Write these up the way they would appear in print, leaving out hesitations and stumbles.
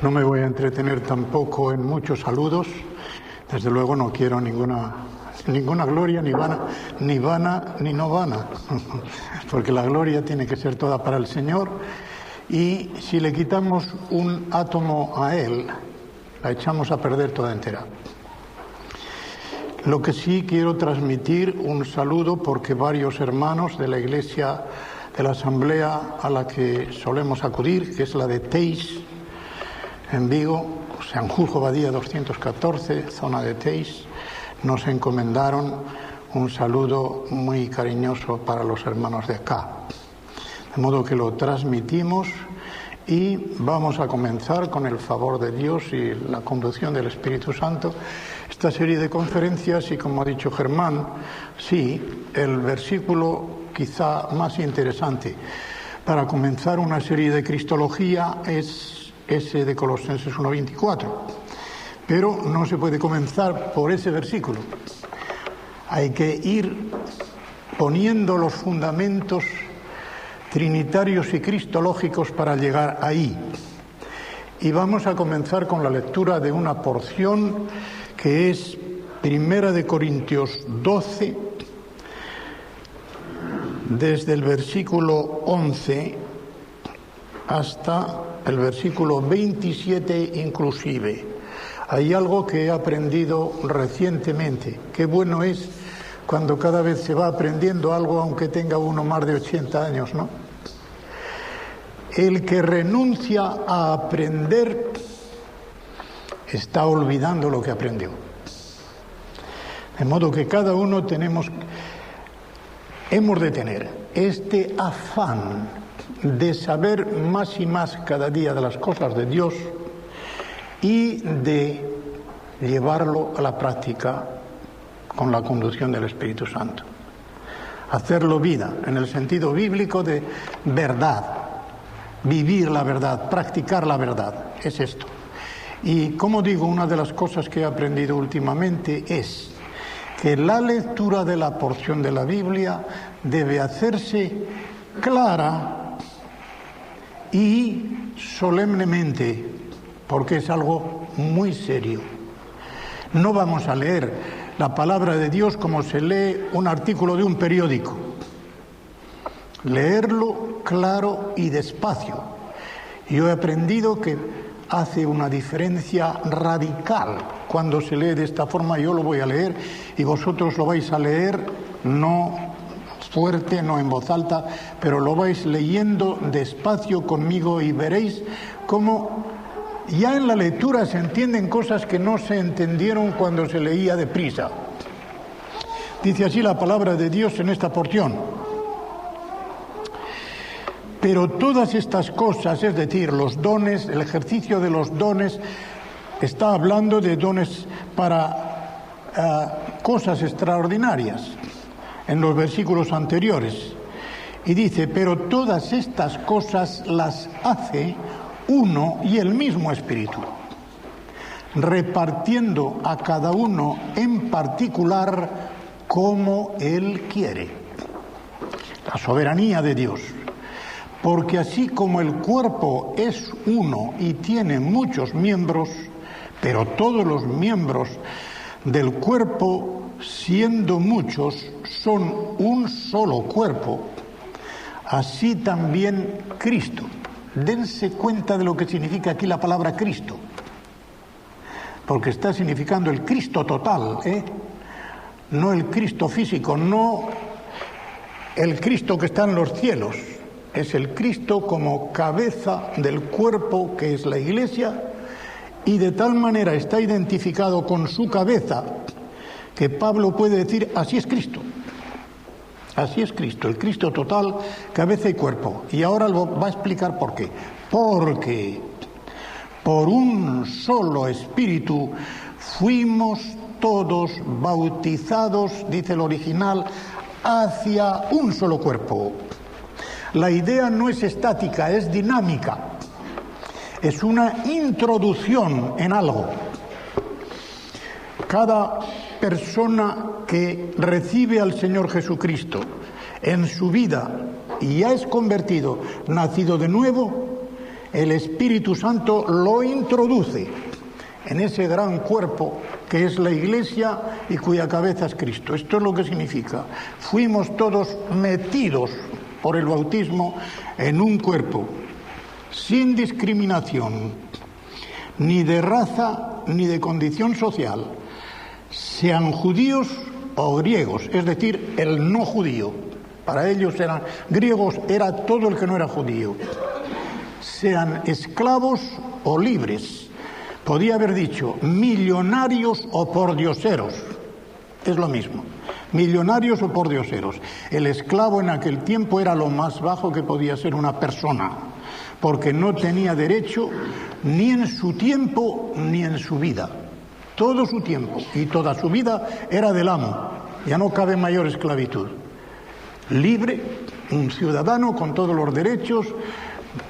No me voy a entretener tampoco en muchos saludos. Desde luego no quiero ninguna gloria, ni vana ni no vana, porque la gloria tiene que ser toda para el Señor, y si le quitamos un átomo a Él, la echamos a perder toda entera. Lo que sí quiero transmitir un saludo, porque varios hermanos de la iglesia de la asamblea a la que solemos acudir, que es la de Teis, en Vigo, Sanjurjo Badía 214, zona de Teis, nos encomendaron un saludo muy cariñoso para los hermanos de acá. De modo que lo transmitimos y vamos a comenzar con el favor de Dios y la conducción del Espíritu Santo esta serie de conferencias, y como ha dicho Germán, sí, el versículo quizá más interesante para comenzar una serie de cristología es ese de Colosenses 1:24. Pero no se puede comenzar por ese versículo. Hay que ir poniendo los fundamentos trinitarios y cristológicos para llegar ahí. Y vamos a comenzar con la lectura de una porción que es 1 Corintios 12, desde el versículo 11 hasta el versículo 27 inclusive. Hay algo que he aprendido recientemente. Qué bueno es cuando cada vez se va aprendiendo algo, aunque tenga uno más de 80 años, ¿no? El que renuncia a aprender está olvidando lo que aprendió. De modo que cada uno hemos de tener este afán de saber más y más cada día de las cosas de Dios y de llevarlo a la práctica con la conducción del Espíritu Santo. Hacerlo vida, en el sentido bíblico de verdad, vivir la verdad, practicar la verdad, es esto. Y como digo, una de las cosas que he aprendido últimamente es que la lectura de la porción de la Biblia debe hacerse clara y solemnemente, porque es algo muy serio. No vamos a leer la palabra de Dios como se lee un artículo de un periódico. Leerlo claro y despacio. Yo he aprendido que hace una diferencia radical cuando se lee de esta forma. Yo lo voy a leer y vosotros lo vais a leer, no fuerte, no en voz alta, pero lo vais leyendo despacio conmigo y veréis cómo ya en la lectura se entienden cosas que no se entendieron cuando se leía deprisa. Dice así la palabra de Dios en esta porción. Pero todas estas cosas, es decir, los dones, el ejercicio de los dones, está hablando de dones para cosas extraordinarias en los versículos anteriores. Y dice, pero todas estas cosas las hace uno y el mismo Espíritu, repartiendo a cada uno en particular como Él quiere. La soberanía de Dios. Porque así como el cuerpo es uno y tiene muchos miembros, pero todos los miembros del cuerpo, siendo muchos, son un solo cuerpo, así también Cristo. Dense cuenta de lo que significa aquí la palabra Cristo, porque está significando el Cristo total, no el Cristo físico, no el Cristo que está en los cielos. Es el Cristo como cabeza del cuerpo que es la Iglesia, y de tal manera está identificado con su cabeza que Pablo puede decir, así es Cristo. Así es Cristo, el Cristo total, cabeza y cuerpo. Y ahora lo va a explicar por qué. Porque por un solo Espíritu fuimos todos bautizados, dice el original, hacia un solo cuerpo. La idea no es estática, es dinámica. Es una introducción en algo. Cada persona que recibe al Señor Jesucristo en su vida y ya es convertido, nacido de nuevo, el Espíritu Santo lo introduce en ese gran cuerpo que es la Iglesia y cuya cabeza es Cristo. Esto es lo que significa. Fuimos todos metidos por el bautismo en un cuerpo, sin discriminación, ni de raza ni de condición social, sean judíos o griegos, es decir, el no judío. Para ellos eran griegos, era todo el que no era judío. Sean esclavos o libres. Podía haber dicho millonarios o pordioseros. Es lo mismo. Millonarios o pordioseros. El esclavo en aquel tiempo era lo más bajo que podía ser una persona, porque no tenía derecho ni en su tiempo ni en su vida. Todo su tiempo y toda su vida era del amo. Ya no cabe mayor esclavitud. Libre, un ciudadano con todos los derechos,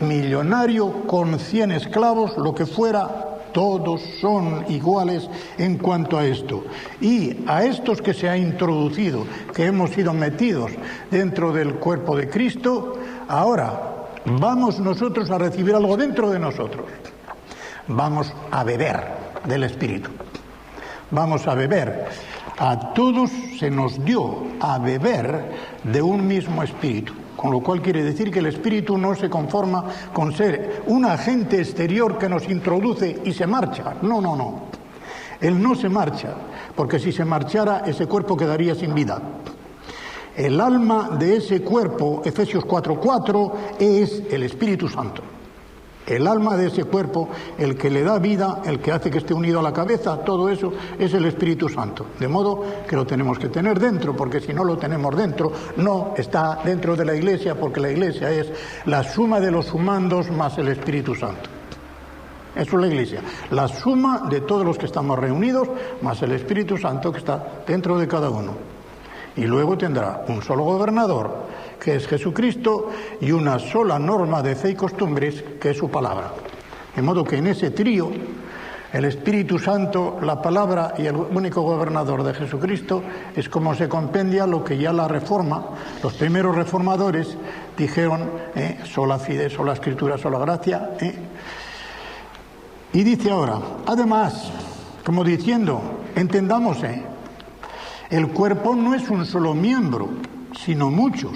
millonario con 100 esclavos, lo que fuera, todos son iguales en cuanto a esto. Y a estos que se ha introducido, que hemos sido metidos dentro del cuerpo de Cristo, ahora vamos nosotros a recibir algo dentro de nosotros. Vamos a beber del Espíritu. Vamos a beber. A todos se nos dio a beber de un mismo espíritu, con lo cual quiere decir que el espíritu no se conforma con ser un agente exterior que nos introduce y se marcha. No, no, no. Él no se marcha, porque si se marchara ese cuerpo quedaría sin vida. El alma de ese cuerpo, Efesios 4:4, es el Espíritu Santo. El alma de ese cuerpo, el que le da vida, el que hace que esté unido a la cabeza, todo eso es el Espíritu Santo. De modo que lo tenemos que tener dentro, porque si no lo tenemos dentro, no está dentro de la Iglesia, porque la Iglesia es la suma de los sumandos más el Espíritu Santo. Eso es la Iglesia, la suma de todos los que estamos reunidos más el Espíritu Santo que está dentro de cada uno. Y luego tendrá un solo gobernador, que es Jesucristo, y una sola norma de fe y costumbres, que es su palabra. De modo que en ese trío, el Espíritu Santo, la palabra y el único gobernador de Jesucristo, es como se compendia lo que ya la Reforma, los primeros reformadores dijeron, sola fide, sola escritura, sola gracia. Y dice ahora, además, como diciendo, entendamos, el cuerpo no es un solo miembro, sino muchos.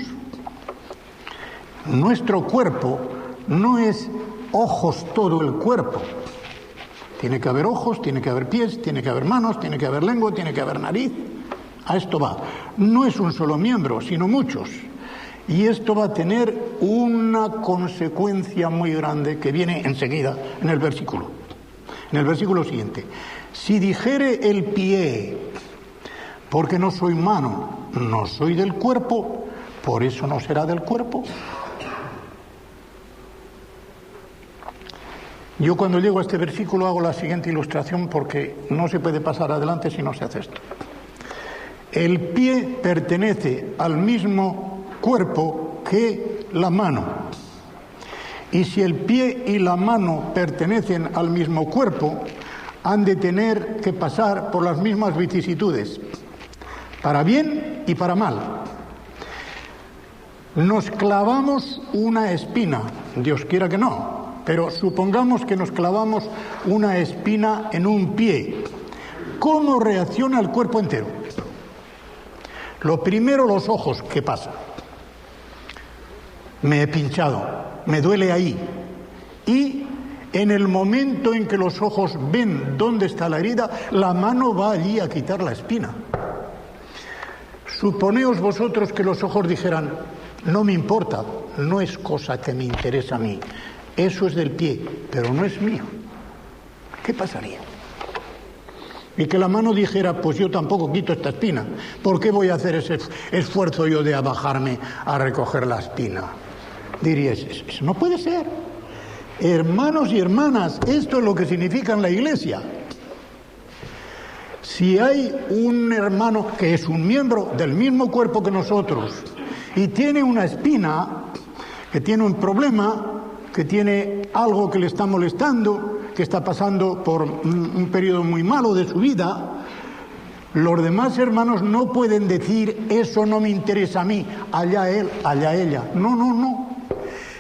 Nuestro cuerpo no es ojos todo el cuerpo. Tiene que haber ojos, tiene que haber pies, tiene que haber manos, tiene que haber lengua, tiene que haber nariz. A esto va. No es un solo miembro, sino muchos. Y esto va a tener una consecuencia muy grande que viene enseguida en el versículo. En el versículo siguiente. Si dijere el pie, porque no soy mano, no soy del cuerpo, por eso no será del cuerpo. Yo cuando llego a este versículo hago la siguiente ilustración porque no se puede pasar adelante si no se hace esto. El pie pertenece al mismo cuerpo que la mano. Y si el pie y la mano pertenecen al mismo cuerpo, han de tener que pasar por las mismas vicisitudes, para bien y para mal. Nos clavamos una espina, Dios quiera que no, pero supongamos que nos clavamos una espina en un pie. ¿Cómo reacciona el cuerpo entero? Lo primero, los ojos. ¿Qué pasa? Me he pinchado, me duele ahí. Y en el momento en que los ojos ven dónde está la herida, la mano va allí a quitar la espina. Suponeos vosotros que los ojos dijeran, no me importa, no es cosa que me interesa a mí. Eso es del pie, pero no es mío. ¿Qué pasaría? Y que la mano dijera, pues yo tampoco quito esta espina. ¿Por qué voy a hacer ese esfuerzo yo de abajarme a recoger la espina? Diríais, eso no puede ser. Hermanos y hermanas, esto es lo que significa en la Iglesia. Si hay un hermano que es un miembro del mismo cuerpo que nosotros y tiene una espina, que tiene un problema, que tiene algo que le está molestando, que está pasando por un periodo muy malo de su vida, los demás hermanos no pueden decir, eso no me interesa a mí, allá él, allá ella. No, no, no.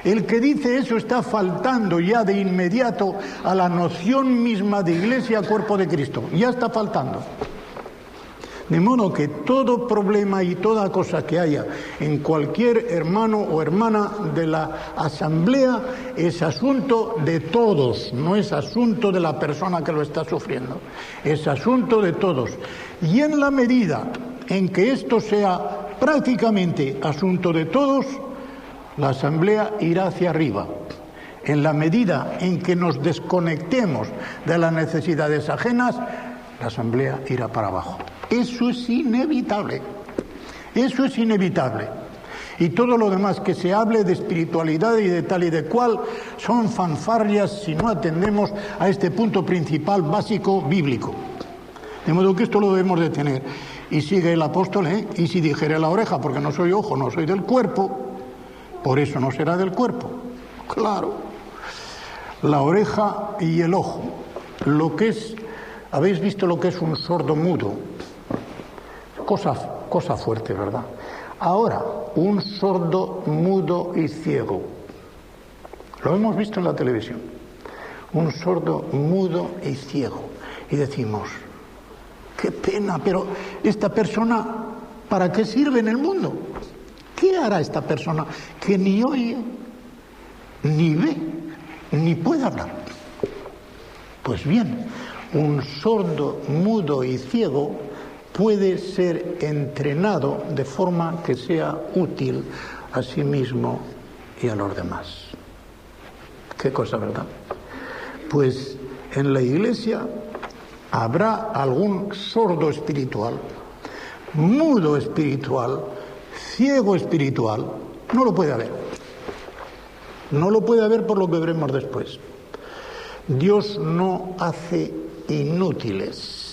El que dice eso está faltando ya de inmediato a la noción misma de Iglesia, cuerpo de Cristo. Ya está faltando. De modo que todo problema y toda cosa que haya en cualquier hermano o hermana de la asamblea es asunto de todos, no es asunto de la persona que lo está sufriendo, es asunto de todos. Y en la medida en que esto sea prácticamente asunto de todos, la asamblea irá hacia arriba. En la medida en que nos desconectemos de las necesidades ajenas, la asamblea irá para abajo. Eso es inevitable. Eso es inevitable. Y todo lo demás que se hable de espiritualidad y de tal y de cual son fanfarrias si no atendemos a este punto principal, básico, bíblico. De modo que esto lo debemos de tener. Y sigue el apóstol, y si dijere la oreja, porque no soy ojo, no soy del cuerpo, por eso no será del cuerpo. Claro. La oreja y el ojo. Lo que es, ¿habéis visto lo que es un sordo mudo? Cosa fuerte, ¿verdad? Ahora, un sordo, mudo y ciego. Lo hemos visto en la televisión. Un sordo, mudo y ciego. Y decimos, qué pena, pero esta persona, ¿para qué sirve en el mundo? ¿Qué hará esta persona que ni oye, ni ve, ni puede hablar? Pues bien, un sordo, mudo y ciego puede ser entrenado de forma que sea útil a sí mismo y a los demás. Qué cosa, ¿verdad? Pues en la Iglesia habrá algún sordo espiritual, mudo espiritual, ciego espiritual. No lo puede haber. No lo puede haber por lo que veremos después. Dios no hace inútiles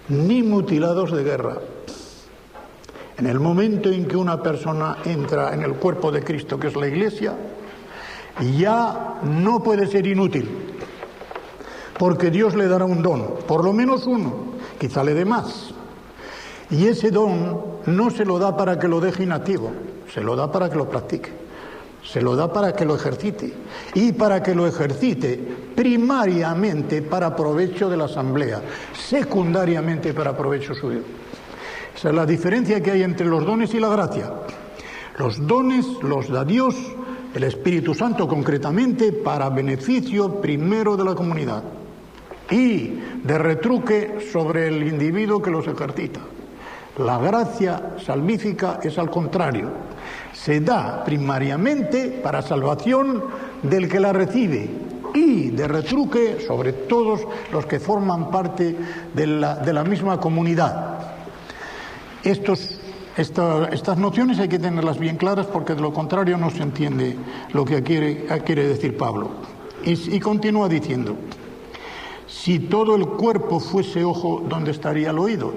ni mutilados de guerra. En el momento en que una persona entra en el cuerpo de Cristo, que es la Iglesia, ya no puede ser inútil, porque Dios le dará un don, por lo menos uno, quizá le dé más. Y ese don no se lo da para que lo deje inactivo, se lo da para que lo practique, se lo da para que lo ejercite, y para que lo ejercite primariamente para provecho de la asamblea, secundariamente para provecho suyo. Esa es la diferencia que hay entre los dones y la gracia. Los dones los da Dios, el Espíritu Santo concretamente, para beneficio primero de la comunidad y de retruque sobre el individuo que los ejercita. La gracia salvífica es al contrario. Se da primariamente para salvación del que la recibe y de retruque sobre todos los que forman parte de la misma comunidad. Estas nociones hay que tenerlas bien claras, porque de lo contrario no se entiende lo que quiere decir Pablo. Y continúa diciendo, si todo el cuerpo fuese ojo, ¿dónde estaría el oído?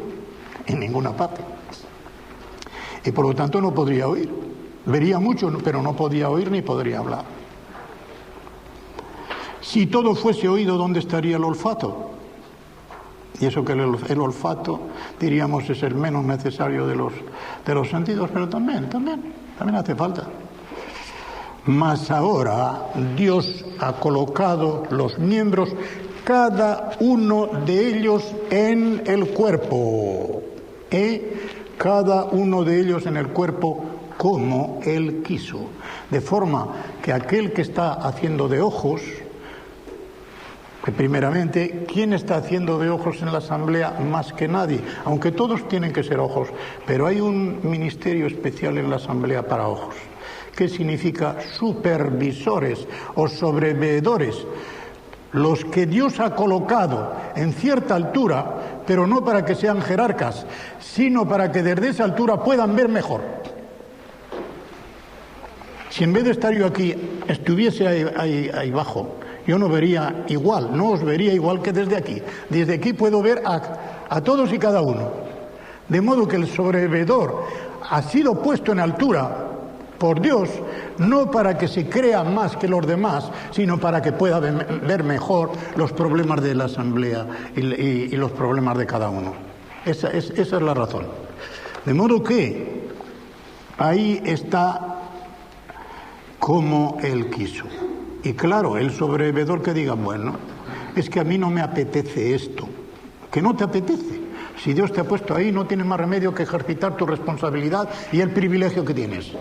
En ninguna parte. Y por lo tanto no podría oír. Vería mucho, pero no podía oír ni podría hablar. Si todo fuese oído, ¿dónde estaría el olfato? Y eso que el olfato, diríamos, es el menos necesario de los sentidos, pero también hace falta. Mas ahora Dios ha colocado los miembros, cada uno de ellos en el cuerpo. Cada uno de ellos en el cuerpo como Él quiso. De forma que aquel que está haciendo de ojos, que primeramente, ¿quién está haciendo de ojos en la asamblea más que nadie? Aunque todos tienen que ser ojos, pero hay un ministerio especial en la asamblea para ojos. ¿Qué significa? Supervisores o sobreveedores. Los que Dios ha colocado en cierta altura, pero no para que sean jerarcas, sino para que desde esa altura puedan ver mejor. Si en vez de estar yo aquí estuviese ahí abajo, yo no vería igual, no os vería igual que desde aquí. Desde aquí puedo ver a todos y cada uno. De modo que el sobreveedor ha sido puesto en altura por Dios, no para que se crea más que los demás, sino para que pueda ver mejor los problemas de la asamblea y los problemas de cada uno. Esa es la razón. De modo que ahí está como Él quiso. Y claro, el sobrevivedor que diga, bueno, es que a mí no me apetece esto, que no te apetece. Si Dios te ha puesto ahí, no tienes más remedio que ejercitar tu responsabilidad y el privilegio que tienes.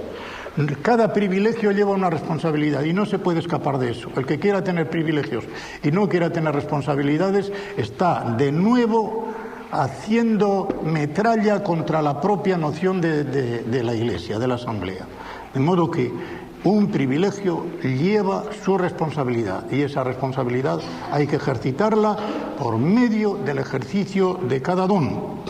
Cada privilegio lleva una responsabilidad y no se puede escapar de eso. El que quiera tener privilegios y no quiera tener responsabilidades está de nuevo haciendo metralla contra la propia noción de la Iglesia, de la Asamblea. De modo que un privilegio lleva su responsabilidad y esa responsabilidad hay que ejercitarla por medio del ejercicio de cada don.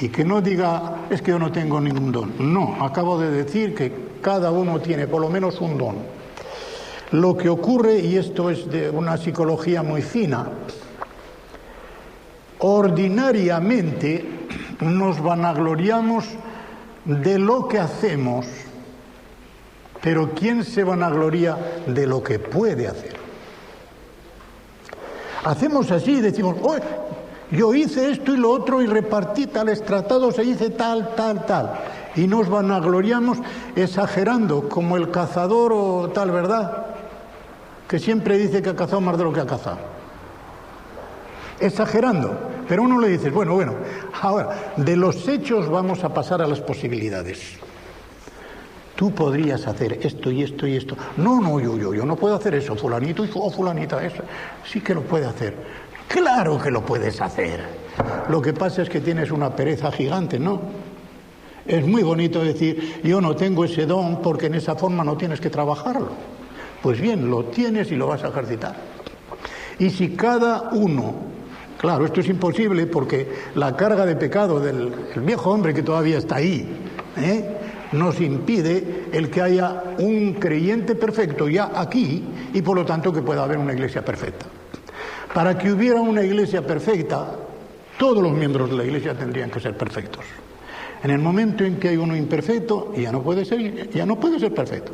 Y que no diga, es que yo no tengo ningún don. No, acabo de decir que cada uno tiene por lo menos un don. Lo que ocurre, y esto es de una psicología muy fina, ordinariamente nos vanagloriamos de lo que hacemos, pero ¿quién se vanagloria de lo que puede hacer? Hacemos así y decimos, oh, yo hice esto y lo otro y repartí tales tratados e hice tal. Y nos vanagloriamos exagerando, como el cazador o tal, ¿verdad? Que siempre dice que ha cazado más de lo que ha cazado. Exagerando. Pero uno le dice, bueno, ahora, de los hechos vamos a pasar a las posibilidades. Tú podrías hacer esto y esto y esto. No, yo no puedo hacer eso, fulanito o fulanita, eso. Sí que lo puede hacer. Claro que lo puedes hacer. Lo que pasa es que tienes una pereza gigante, ¿no? Es muy bonito decir, yo no tengo ese don porque en esa forma no tienes que trabajarlo. Pues bien, lo tienes y lo vas a ejercitar. Y si cada uno, claro, esto es imposible porque la carga de pecado del viejo hombre que todavía está ahí, nos impide el que haya un creyente perfecto ya aquí y por lo tanto que pueda haber una iglesia perfecta. Para que hubiera una iglesia perfecta, todos los miembros de la iglesia tendrían que ser perfectos. En el momento en que hay uno imperfecto, ya no puede ser perfecto.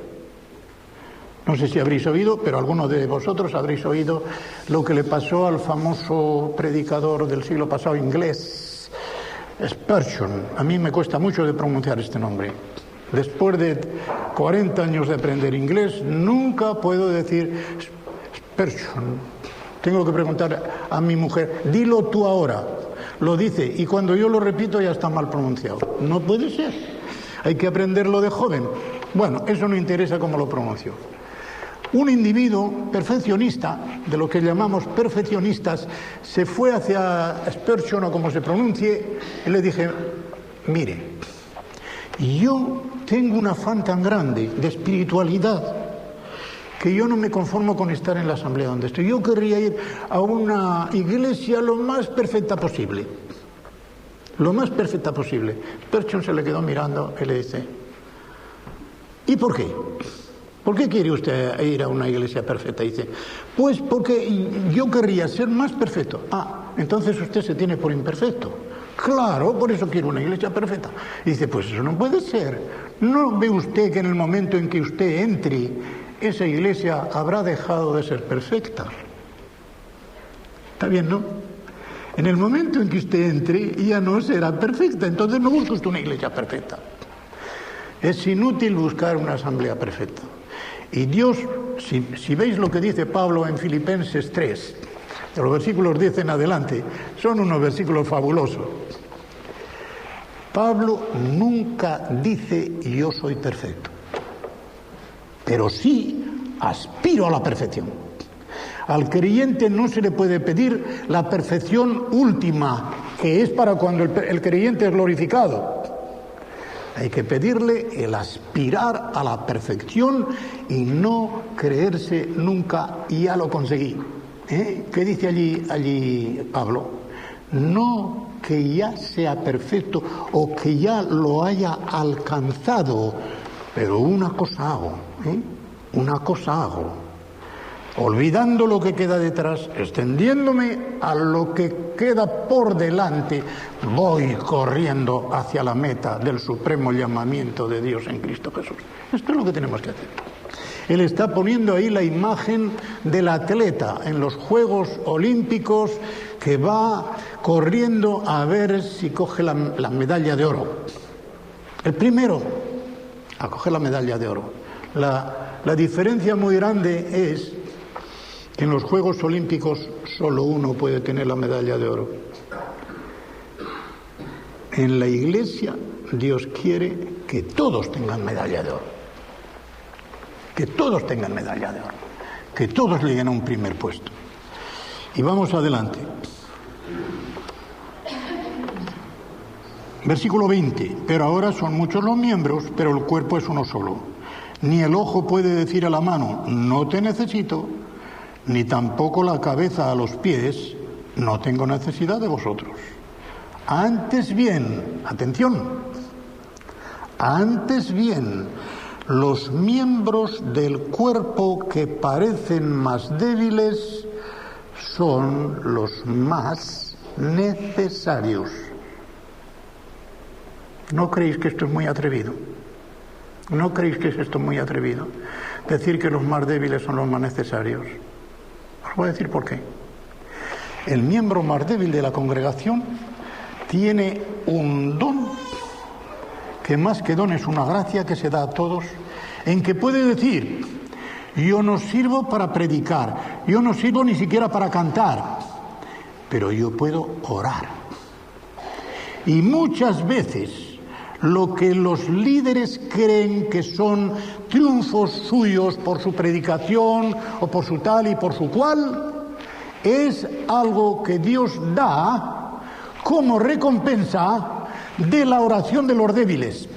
No sé si habréis oído, pero algunos de vosotros habréis oído lo que le pasó al famoso predicador del siglo pasado inglés, Spurgeon. A mí me cuesta mucho de pronunciar este nombre. Después de 40 años de aprender inglés, nunca puedo decir Spurgeon. Tengo que preguntar a mi mujer, dilo tú ahora. Lo dice, y cuando yo lo repito ya está mal pronunciado. No puede ser. Hay que aprenderlo de joven. Bueno, eso no interesa cómo lo pronuncio. Un individuo perfeccionista, de lo que llamamos perfeccionistas, se fue hacia Spurgeon o como se pronuncie, y le dije, mire, yo tengo un afán tan grande de espiritualidad que yo no me conformo con estar en la asamblea donde estoy. Yo querría ir a una iglesia lo más perfecta posible. Lo más perfecta posible. Spurgeon se le quedó mirando y le dice, ¿y por qué? ¿Por qué quiere usted ir a una iglesia perfecta? Y dice, pues porque yo querría ser más perfecto. Ah, entonces usted se tiene por imperfecto. Claro, por eso quiero una iglesia perfecta. Y dice, pues eso no puede ser. ¿No ve usted que en el momento en que usted entre, esa iglesia habrá dejado de ser perfecta? ¿Está bien, no? En el momento en que usted entre, ya no será perfecta. Entonces no busque usted una iglesia perfecta. Es inútil buscar una asamblea perfecta. Y Dios, si veis lo que dice Pablo en Filipenses 3, de los versículos 10 en adelante, son unos versículos fabulosos. Pablo nunca dice yo soy perfecto, pero sí aspiro a la perfección. Al creyente no se le puede pedir la perfección última, que es para cuando el creyente es glorificado. Hay que pedirle el aspirar a la perfección y no creerse nunca ya lo conseguí. ¿Qué dice allí Pablo? No que ya sea perfecto o que ya lo haya alcanzado, pero una cosa hago, olvidando lo que queda detrás, extendiéndome a lo que queda por delante, voy corriendo hacia la meta del supremo llamamiento de Dios en Cristo Jesús. Esto es lo que tenemos que hacer. Él está poniendo ahí la imagen del atleta en los Juegos Olímpicos que va corriendo a ver si coge la medalla de oro. El primero a coger la medalla de oro. La diferencia muy grande es que en los Juegos Olímpicos solo uno puede tener la medalla de oro. En la Iglesia Dios quiere que todos tengan medalla de oro. Que todos tengan medalla de oro. Que todos lleguen a un primer puesto. Y vamos adelante. Versículo 20. Pero ahora son muchos los miembros, pero el cuerpo es uno solo. Ni el ojo puede decir a la mano, no te necesito, ni tampoco la cabeza a los pies, no tengo necesidad de vosotros. Antes bien, atención, antes bien, los miembros del cuerpo que parecen más débiles son los más necesarios. ¿No creéis que esto es muy atrevido? ¿No creéis que es esto muy atrevido? Decir que los más débiles son los más necesarios. Os voy a decir por qué. El miembro más débil de la congregación tiene un don, que más que don es una gracia que se da a todos, en que puede decir, yo no sirvo para predicar, yo no sirvo ni siquiera para cantar, pero yo puedo orar. Y muchas veces lo que los líderes creen que son triunfos suyos por su predicación o por su tal y por su cual, es algo que Dios da como recompensa de la oración de los débiles,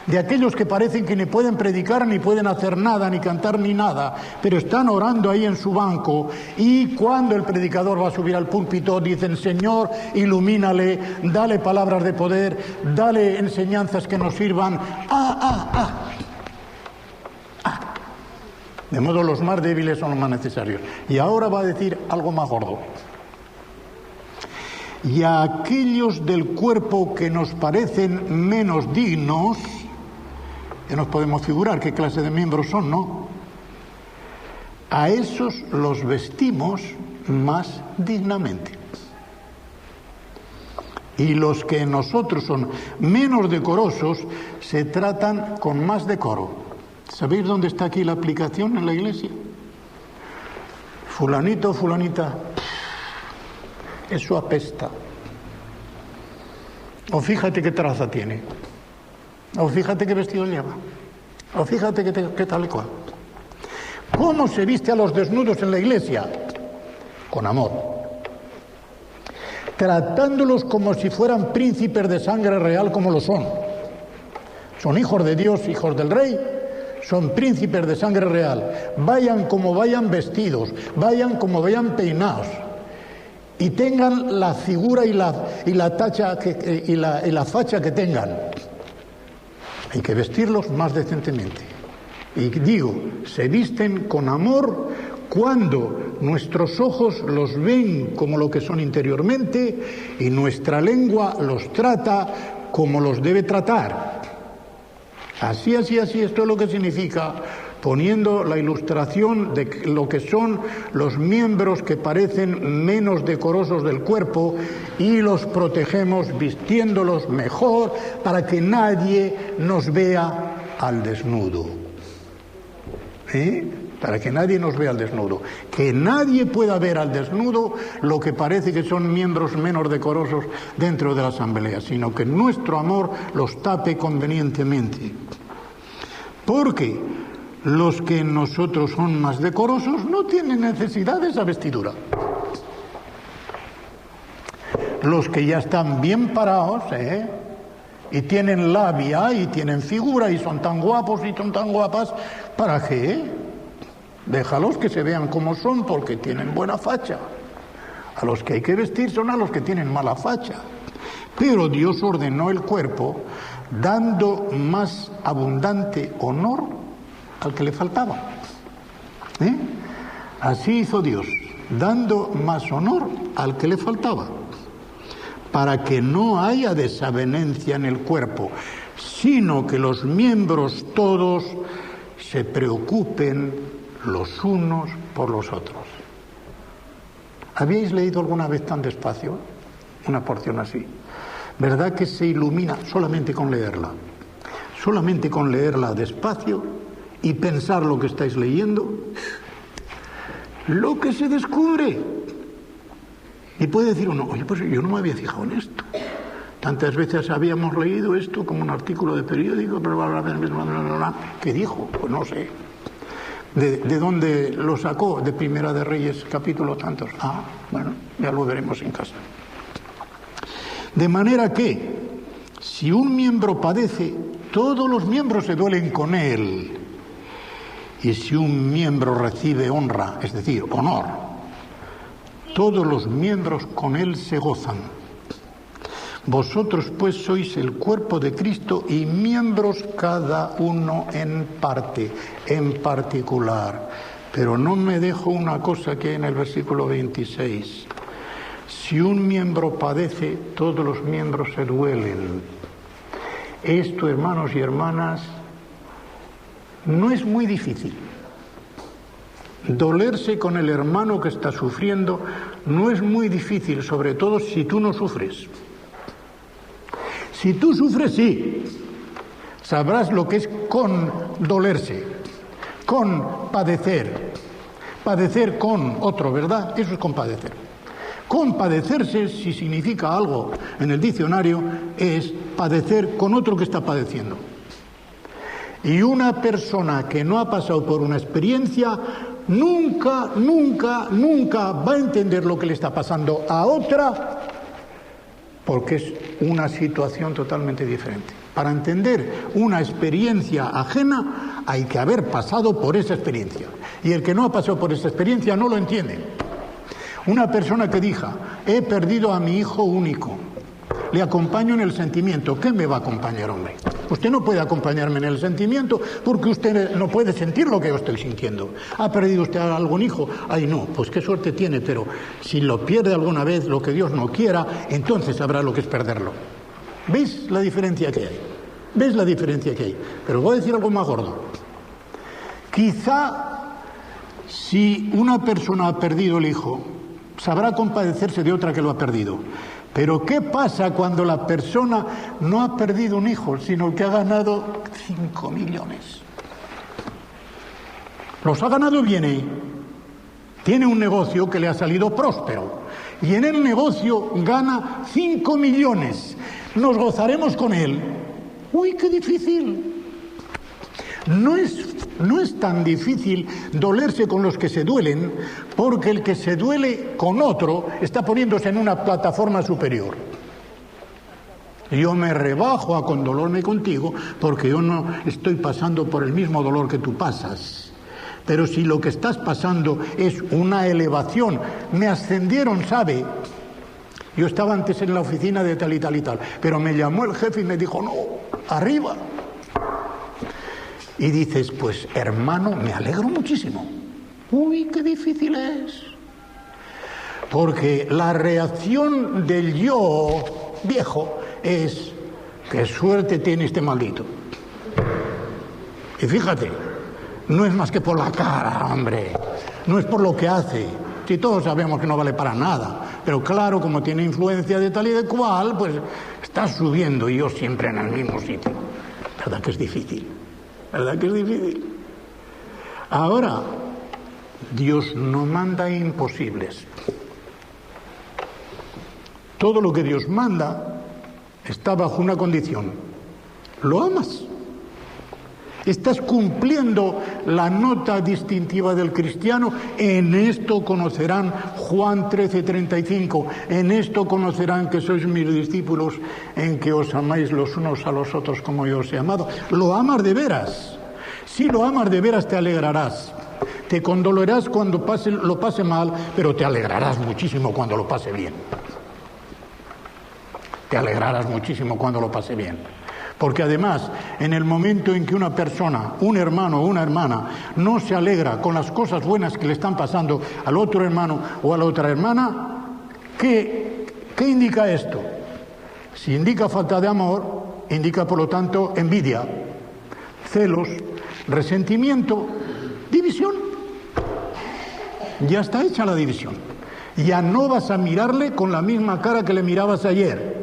de aquellos que parecen que ni pueden predicar, ni pueden hacer nada, ni cantar ni nada, pero están orando ahí en su banco, y cuando el predicador va a subir al púlpito dicen, Señor, ilumínale, dale palabras de poder, dale enseñanzas que nos sirvan. De modo los más débiles son los más necesarios. Y ahora va a decir algo más gordo. Y a aquellos del cuerpo que nos parecen menos dignos, ya nos podemos figurar qué clase de miembros son, ¿no? A esos los vestimos más dignamente. Y los que en nosotros son menos decorosos se tratan con más decoro. ¿Sabéis dónde está aquí la aplicación en la Iglesia? Fulanito, fulanita, eso apesta. O fíjate qué traza tiene. O fíjate qué vestido lleva. O fíjate qué tal y cual. ¿Cómo se viste a los desnudos en la Iglesia? Con amor. Tratándolos como si fueran príncipes de sangre real, como lo son. Son hijos de Dios, hijos del Rey. Son príncipes de sangre real. Vayan como vayan vestidos. Vayan como vayan peinados. Y tengan la figura y la tacha y la facha que tengan. Hay que vestirlos más decentemente. Y digo, se visten con amor cuando nuestros ojos los ven como lo que son interiormente y nuestra lengua los trata como los debe tratar. Así, esto es lo que significa, poniendo la ilustración de lo que son los miembros que parecen menos decorosos del cuerpo y los protegemos vistiéndolos mejor para que nadie nos vea al desnudo. Para que nadie nos vea al desnudo. Que nadie pueda ver al desnudo lo que parece que son miembros menos decorosos dentro de la asamblea, sino que nuestro amor los tape convenientemente. Porque los que en nosotros son más decorosos no tienen necesidad de esa vestidura. Los que ya están bien parados, y tienen labia y tienen figura y son tan guapos y son tan guapas, ¿para qué? Déjalos que se vean como son porque tienen buena facha. A los que hay que vestir son a los que tienen mala facha. Pero Dios ordenó el cuerpo dando más abundante honor al que le faltaba. Así hizo Dios, dando más honor al que le faltaba, para que no haya desavenencia en el cuerpo, sino que los miembros todos se preocupen los unos por los otros. ¿Habéis leído alguna vez tan despacio una porción así? ¿Verdad que se ilumina solamente con leerla? Solamente con leerla despacio y pensar lo que estáis leyendo, lo que se descubre. Y puede decir uno, oye, pues yo no me había fijado en esto. Tantas veces habíamos leído esto como un artículo de periódico, pero ¿qué dijo? Pues no sé. ¿De dónde lo sacó? De Primera de Reyes, capítulo tantos. Ah, bueno, ya lo veremos en casa. De manera que, si un miembro padece, todos los miembros se duelen con él. Y si un miembro recibe honra, es decir, honor, todos los miembros con él se gozan. Vosotros pues sois el cuerpo de Cristo y miembros cada uno en parte, en particular. Pero no me dejo una cosa que hay en el versículo 26. Si un miembro padece, todos los miembros se duelen. Esto, hermanos y hermanas, no es muy difícil. Dolerse con el hermano que está sufriendo no es muy difícil, sobre todo si tú no sufres. Si tú sufres, sí, sabrás lo que es con dolerse, con padecer, padecer con otro, ¿verdad? Eso es compadecer. Compadecerse, si significa algo en el diccionario, es padecer con otro que está padeciendo. Y una persona que no ha pasado por una experiencia nunca va a entender lo que le está pasando a otra, porque es una situación totalmente diferente. Para entender una experiencia ajena hay que haber pasado por esa experiencia. Y el que no ha pasado por esa experiencia no lo entiende. Una persona que diga, he perdido a mi hijo único, le acompaño en el sentimiento. ¿Qué me va a acompañar, hombre? Usted no puede acompañarme en el sentimiento porque usted no puede sentir lo que yo estoy sintiendo. ¿Ha perdido usted a algún hijo? Ay, no, pues qué suerte tiene, pero si lo pierde alguna vez, lo que Dios no quiera, entonces sabrá lo que es perderlo. ¿Veis la diferencia que hay? ¿Ves la diferencia que hay? Pero voy a decir algo más gordo. Quizá si una persona ha perdido el hijo, sabrá compadecerse de otra que lo ha perdido. Pero ¿qué pasa cuando la persona no ha perdido un hijo, sino que ha ganado 5 millones? Los ha ganado bien, tiene un negocio que le ha salido próspero y en el negocio gana 5 millones. Nos gozaremos con él. ¡Uy, qué difícil! No es tan difícil dolerse con los que se duelen, porque el que se duele con otro está poniéndose en una plataforma superior. Yo me rebajo a condolerme contigo porque yo no estoy pasando por el mismo dolor que tú pasas. Pero si lo que estás pasando es una elevación, me ascendieron, ¿sabe? Yo estaba antes en la oficina de tal y tal y tal, pero me llamó el jefe y me dijo, no, arriba. Y dices, pues hermano, me alegro muchísimo. Uy, qué difícil es. Porque la reacción del yo viejo es, qué suerte tiene este maldito. Y fíjate, no es más que por la cara, hombre. No es por lo que hace. Si todos sabemos que no vale para nada. Pero claro, como tiene influencia de tal y de cual, pues está subiendo y yo siempre en el mismo sitio. ¿Verdad que es difícil? ¿Verdad que es difícil? Ahora, Dios no manda imposibles. Todo lo que Dios manda está bajo una condición. Lo amas. Estás cumpliendo la nota distintiva del cristiano. En esto conocerán, Juan 13:35, en esto conocerán que sois mis discípulos, en que os amáis los unos a los otros como yo os he amado. Lo amas de veras. Si lo amas de veras te alegrarás. Te condolerás cuando lo pase mal, pero te alegrarás muchísimo cuando lo pase bien. Te alegrarás muchísimo cuando lo pase bien. Porque además, en el momento en que una persona, un hermano o una hermana, no se alegra con las cosas buenas que le están pasando al otro hermano o a la otra hermana, ¿qué indica esto? Si indica falta de amor, indica por lo tanto envidia, celos, resentimiento, división. Ya está hecha la división. Ya no vas a mirarle con la misma cara que le mirabas ayer.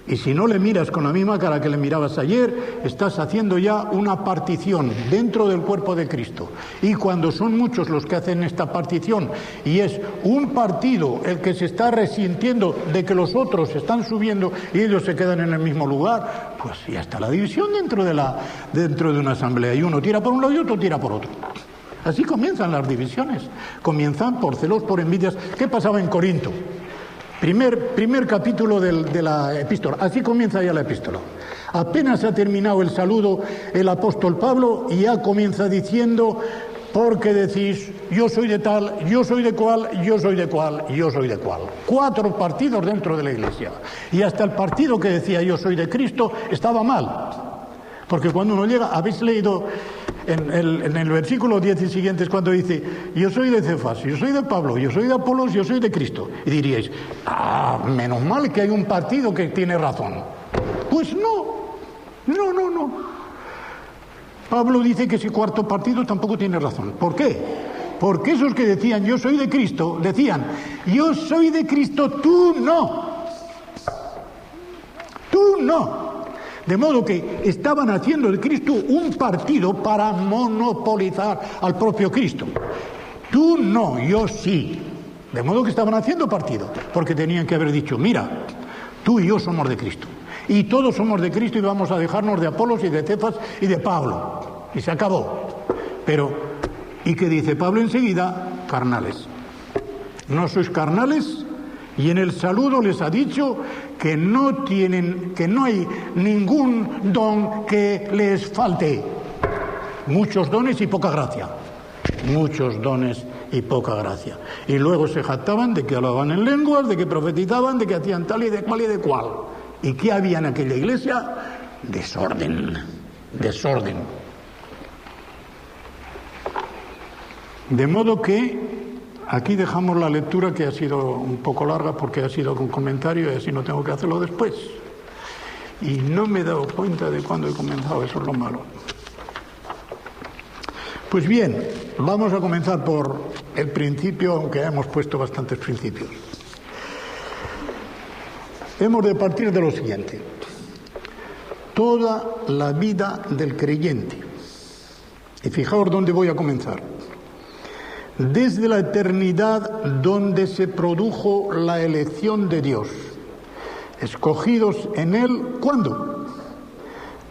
Y si no le miras con la misma cara que le mirabas ayer, estás haciendo ya una partición dentro del cuerpo de Cristo. Y cuando son muchos los que hacen esta partición y es un partido el que se está resintiendo de que los otros están subiendo y ellos se quedan en el mismo lugar, pues ya está la división dentro de una asamblea. Y uno tira por un lado y otro tira por otro. Así comienzan las divisiones. Comienzan por celos, por envidias. ¿Qué pasaba en Corinto? Primer capítulo de la epístola. Así comienza ya la epístola. Apenas ha terminado el saludo el apóstol Pablo y ya comienza diciendo: porque decís, yo soy de tal, yo soy de cual, yo soy de cual, yo soy de cual. 4 partidos dentro de la iglesia. Y hasta el partido que decía yo soy de Cristo estaba mal. Porque cuando uno llega, habéis leído en el versículo 10 y siguientes cuando dice: yo soy de Cefas, yo soy de Pablo, yo soy de Apolos, yo soy de Cristo. Y diríais: menos mal que hay un partido que tiene razón. Pues no. Pablo dice que ese cuarto partido tampoco tiene razón. ¿Por qué? Porque esos que decían yo soy de Cristo, decían: yo soy de Cristo, tú no. Tú no. De modo que estaban haciendo de Cristo un partido para monopolizar al propio Cristo. Tú no, yo sí. De modo que estaban haciendo partido, porque tenían que haber dicho: mira, tú y yo somos de Cristo. Y todos somos de Cristo y vamos a dejarnos de Apolos y de Cefas y de Pablo. Y se acabó. Pero, ¿y qué dice Pablo enseguida? Carnales. ¿No sois carnales? Y en el saludo les ha dicho que no hay ningún don que les falte. Muchos dones y poca gracia. Muchos dones y poca gracia. Y luego se jactaban de que hablaban en lenguas, de que profetizaban, de que hacían tal y de cual y de cual. ¿Y qué había en aquella iglesia? Desorden. Desorden. De modo que aquí dejamos la lectura, que ha sido un poco larga porque ha sido con comentario y así no tengo que hacerlo después. Y no me he dado cuenta de cuándo he comenzado, eso es lo malo. Pues bien, vamos a comenzar por el principio, aunque hemos puesto bastantes principios. Hemos de partir de lo siguiente: toda la vida del creyente. Y fijaos dónde voy a comenzar. Desde la eternidad donde se produjo la elección de Dios, escogidos en Él, ¿cuándo?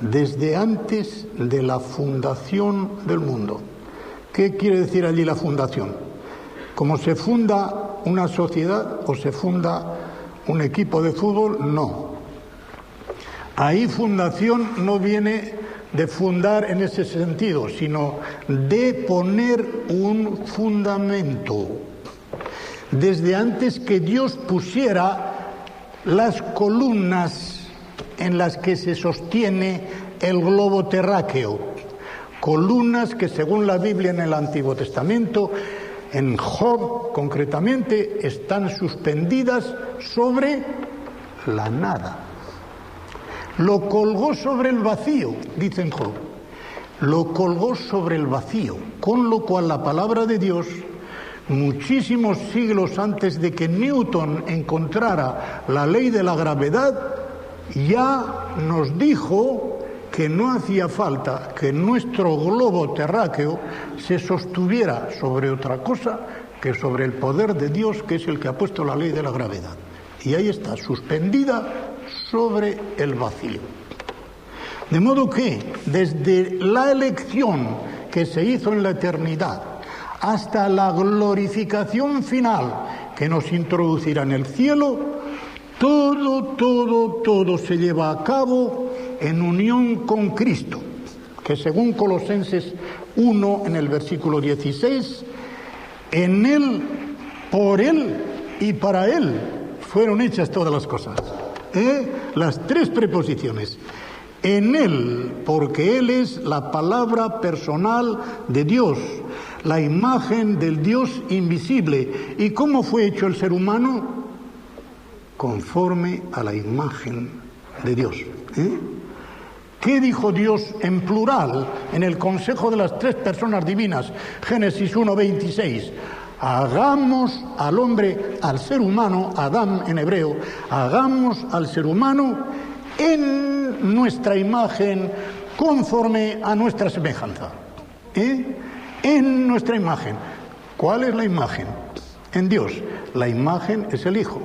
Desde antes de la fundación del mundo. ¿Qué quiere decir allí la fundación? ¿Cómo se funda una sociedad o se funda un equipo de fútbol? No. Ahí fundación no viene de fundar en ese sentido, sino de poner un fundamento. Desde antes que Dios pusiera las columnas en las que se sostiene el globo terráqueo, columnas que según la Biblia en el Antiguo Testamento, en Job concretamente, están suspendidas sobre la nada. Lo colgó sobre el vacío, dice en Job. Lo colgó sobre el vacío, con lo cual la palabra de Dios, muchísimos siglos antes de que Newton encontrara la ley de la gravedad, ya nos dijo que no hacía falta que nuestro globo terráqueo se sostuviera sobre otra cosa que sobre el poder de Dios, que es el que ha puesto la ley de la gravedad. Y ahí está, suspendida sobre el vacío. De modo que desde la elección que se hizo en la eternidad hasta la glorificación final que nos introducirá en el cielo, todo se lleva a cabo en unión con Cristo, que según Colosenses 1 en el versículo 16, en Él, por Él y para Él fueron hechas todas las cosas. Las 3 preposiciones. En Él, porque Él es la palabra personal de Dios, la imagen del Dios invisible. ¿Y cómo fue hecho el ser humano? Conforme a la imagen de Dios. ¿Qué dijo Dios en plural en el consejo de las 3 personas divinas? Génesis 1:26. Hagamos al hombre, al ser humano, Adán en hebreo, hagamos al ser humano en nuestra imagen, conforme a nuestra semejanza. En nuestra imagen. ¿Cuál es la imagen? En Dios. La imagen es el Hijo.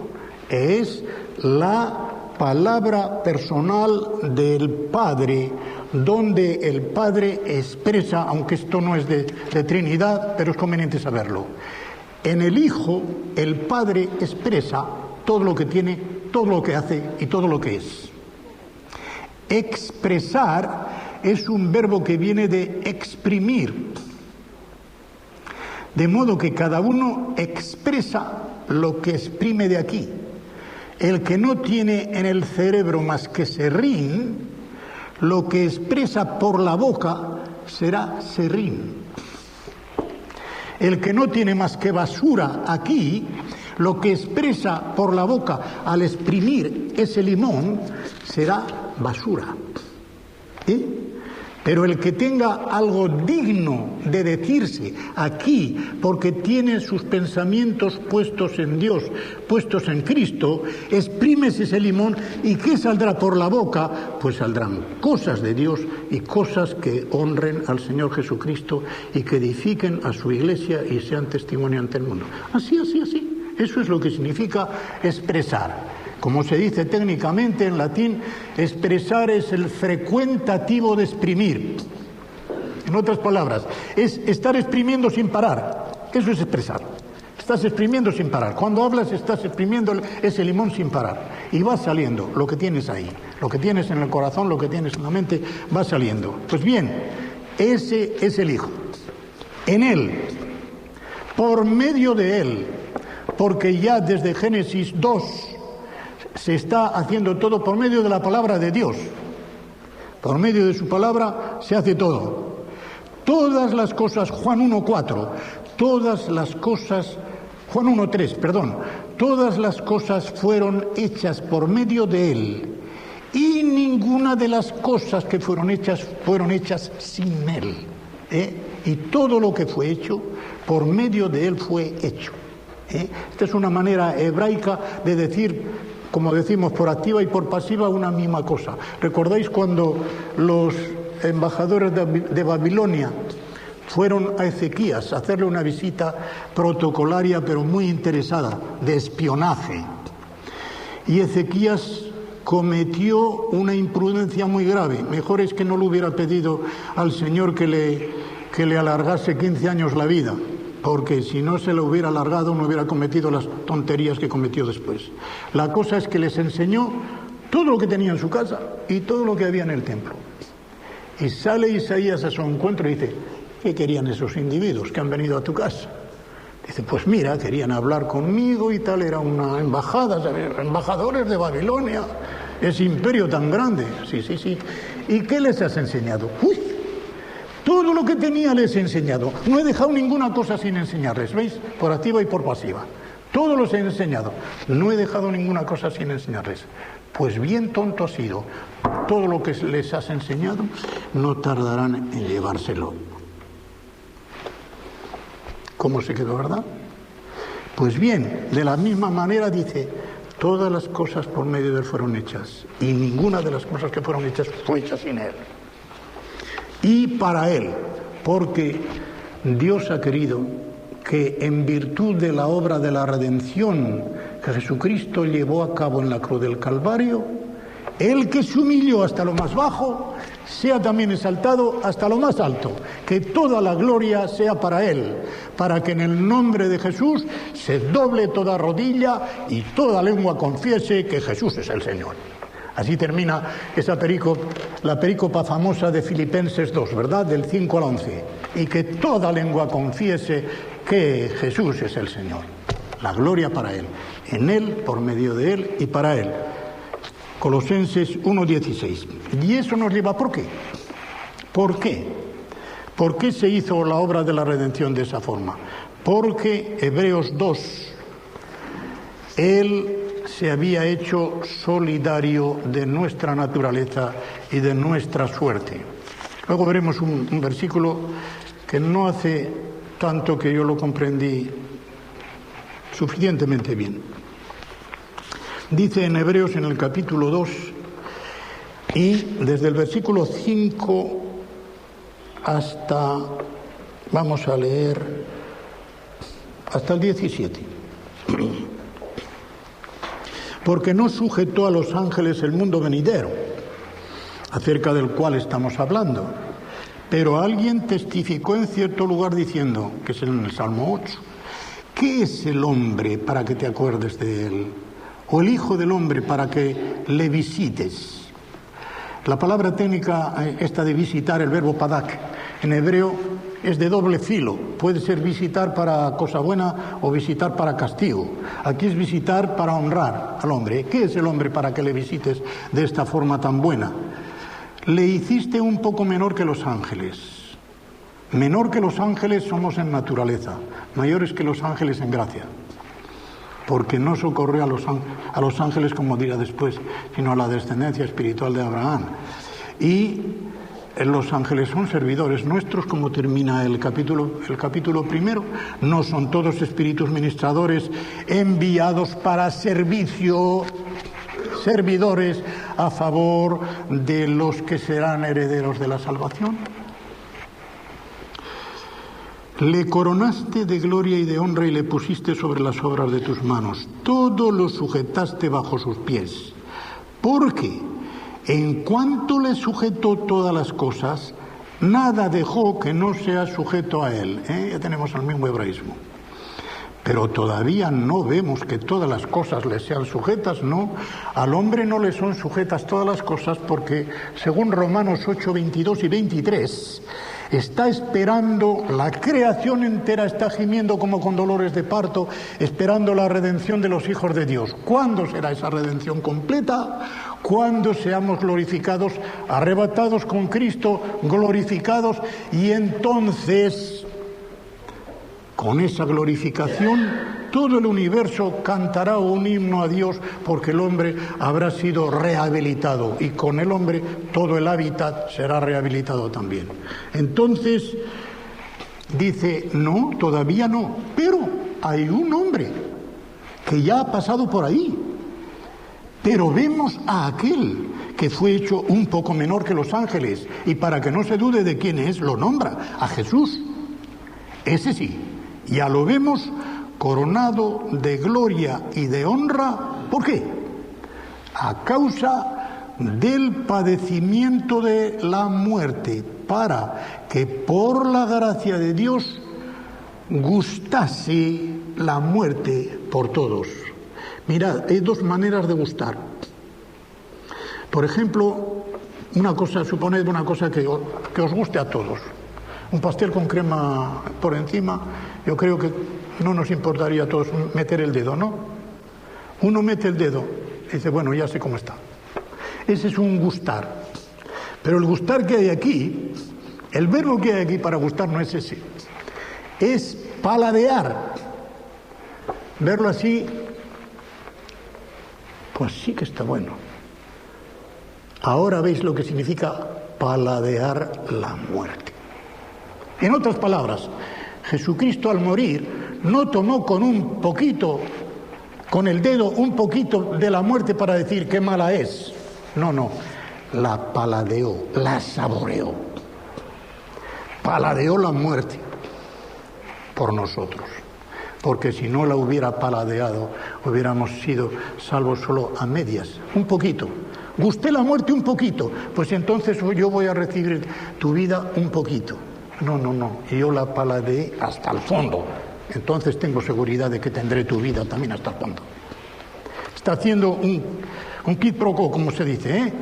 Es la palabra personal del Padre, donde el Padre expresa, aunque esto no es de Trinidad, pero es conveniente saberlo. En el Hijo, el Padre expresa todo lo que tiene, todo lo que hace y todo lo que es. Expresar es un verbo que viene de exprimir, de modo que cada uno expresa lo que exprime de aquí. El que no tiene en el cerebro más que serrín, lo que expresa por la boca será serrín. El que no tiene más que basura aquí, lo que expresa por la boca al exprimir ese limón será basura. Pero el que tenga algo digno de decirse aquí, porque tiene sus pensamientos puestos en Dios, puestos en Cristo, exprimes ese limón y ¿qué saldrá por la boca? Pues saldrán cosas de Dios y cosas que honren al Señor Jesucristo y que edifiquen a su iglesia y sean testimonio ante el mundo. Así. Eso es lo que significa expresar. Como se dice técnicamente en latín, expresar es el frecuentativo de exprimir. En otras palabras, es estar exprimiendo sin parar. Eso es expresar. Estás exprimiendo sin parar. Cuando hablas estás exprimiendo ese limón sin parar. Y va saliendo lo que tienes ahí. Lo que tienes en el corazón, lo que tienes en la mente, va saliendo. Pues bien, ese es el Hijo. En Él, por medio de Él, porque ya desde Génesis 2... se está haciendo todo por medio de la palabra de Dios. Por medio de su palabra se hace todo. Todas las cosas, Juan 1:4, todas las cosas, Juan 1:3, perdón, todas las cosas fueron hechas por medio de Él y ninguna de las cosas que fueron hechas sin Él. Y todo lo que fue hecho, por medio de Él fue hecho. Esta es una manera hebraica de decir, como decimos, por activa y por pasiva, una misma cosa. ¿Recordáis cuando los embajadores de Babilonia fueron a Ezequías a hacerle una visita protocolaria, pero muy interesada, de espionaje? Y Ezequías cometió una imprudencia muy grave. Mejor es que no le hubiera pedido al Señor que le alargase 15 años la vida, porque si no se lo hubiera alargado no hubiera cometido las tonterías que cometió después. La cosa es que les enseñó todo lo que tenía en su casa y todo lo que había en el templo. Y sale Isaías a su encuentro y dice, ¿qué querían esos individuos que han venido a tu casa? Dice, pues mira, querían hablar conmigo y tal, era una embajada, embajadores de Babilonia, ese imperio tan grande. Sí. ¿Y qué les has enseñado? Uy, todo lo que tenía les he enseñado. No he dejado ninguna cosa sin enseñarles, ¿veis? Por activa y por pasiva. Todo los he enseñado. No he dejado ninguna cosa sin enseñarles. Pues bien tonto ha sido. Todo lo que les has enseñado, no tardarán en llevárselo. ¿Cómo se quedó, verdad? Pues bien, de la misma manera dice, todas las cosas por medio de Él fueron hechas, y ninguna de las cosas que fueron hechas fue hecha sin Él. Y para Él, porque Dios ha querido que en virtud de la obra de la redención que Jesucristo llevó a cabo en la cruz del Calvario, Él que se humilló hasta lo más bajo, sea también exaltado hasta lo más alto, que toda la gloria sea para Él, para que en el nombre de Jesús se doble toda rodilla y toda lengua confiese que Jesús es el Señor. Así termina esa la perícopa famosa de Filipenses 2, ¿verdad? Del 5 al 11. Y que toda lengua confiese que Jesús es el Señor. La gloria para Él. En Él, por medio de Él y para Él. Colosenses 1:16. Y eso nos lleva, ¿por qué? ¿Por qué? ¿Por qué se hizo la obra de la redención de esa forma? Porque Hebreos 2, Él se había hecho solidario de nuestra naturaleza y de nuestra suerte. Luego veremos un versículo que no hace tanto que yo lo comprendí suficientemente bien. Dice en Hebreos en el capítulo 2, y desde el versículo 5 hasta, vamos a leer, hasta el 17. Porque no sujetó a los ángeles el mundo venidero, acerca del cual estamos hablando. Pero alguien testificó en cierto lugar diciendo, que es en el Salmo 8, ¿qué es el hombre para que te acuerdes de él? ¿O el hijo del hombre para que le visites? La palabra técnica esta de visitar, el verbo padak, en hebreo es de doble filo. Puede ser visitar para cosa buena o visitar para castigo. Aquí es visitar para honrar al hombre. ¿Qué es el hombre para que le visites de esta forma tan buena? Le hiciste un poco menor que los ángeles. Menor que los ángeles somos en naturaleza, mayores que los ángeles en gracia. Porque no socorrió a los ángeles, como dirá después, sino a la descendencia espiritual de Abraham. Y los ángeles son servidores nuestros, como termina el capítulo primero. No son todos espíritus ministradores enviados para servicio, servidores a favor de los que serán herederos de la salvación. Le coronaste de gloria y de honra y le pusiste sobre las obras de tus manos. Todo lo sujetaste bajo sus pies. Porque en cuanto le sujetó todas las cosas, nada dejó que no sea sujeto a él. Ya tenemos el mismo hebraísmo. Pero todavía no vemos que todas las cosas le sean sujetas, ¿no? Al hombre no le son sujetas todas las cosas porque, según Romanos 8, 22 y 23, está esperando, la creación entera está gimiendo como con dolores de parto, esperando la redención de los hijos de Dios. ¿Cuándo será esa redención completa? Cuando seamos glorificados, arrebatados con Cristo, glorificados, y entonces, con esa glorificación, todo el universo cantará un himno a Dios porque el hombre habrá sido rehabilitado y con el hombre todo el hábitat será rehabilitado también. Entonces, dice, no, todavía no, pero hay un hombre que ya ha pasado por ahí. Pero vemos a aquel que fue hecho un poco menor que los ángeles y para que no se dude de quién es, lo nombra, a Jesús. Ese sí. Ya lo vemos coronado de gloria y de honra. ¿Por qué? A causa del padecimiento de la muerte, para que por la gracia de Dios gustase la muerte por todos. Mirad, hay dos maneras de gustar. Por ejemplo, suponed una cosa que os guste a todos. Un pastel con crema por encima, yo creo que no nos importaría a todos meter el dedo, ¿no? Uno mete el dedo y dice, bueno, ya sé cómo está. Ese es un gustar. Pero el gustar que hay aquí, el verbo que hay aquí para gustar no es ese. Es paladear. Verlo así, pues sí que está bueno. Ahora veis lo que significa paladear la muerte. En otras palabras, Jesucristo al morir no tomó con el dedo un poquito de la muerte para decir qué mala es. No, la paladeó, la saboreó. Paladeó la muerte por nosotros. Porque si no la hubiera paladeado, hubiéramos sido salvos solo a medias, un poquito. Gusté la muerte un poquito, pues entonces yo voy a recibir tu vida un poquito. No, yo la paladeé hasta el fondo. Entonces tengo seguridad de que tendré tu vida también hasta el fondo. Está haciendo un quid pro quo, como se dice, ¿eh?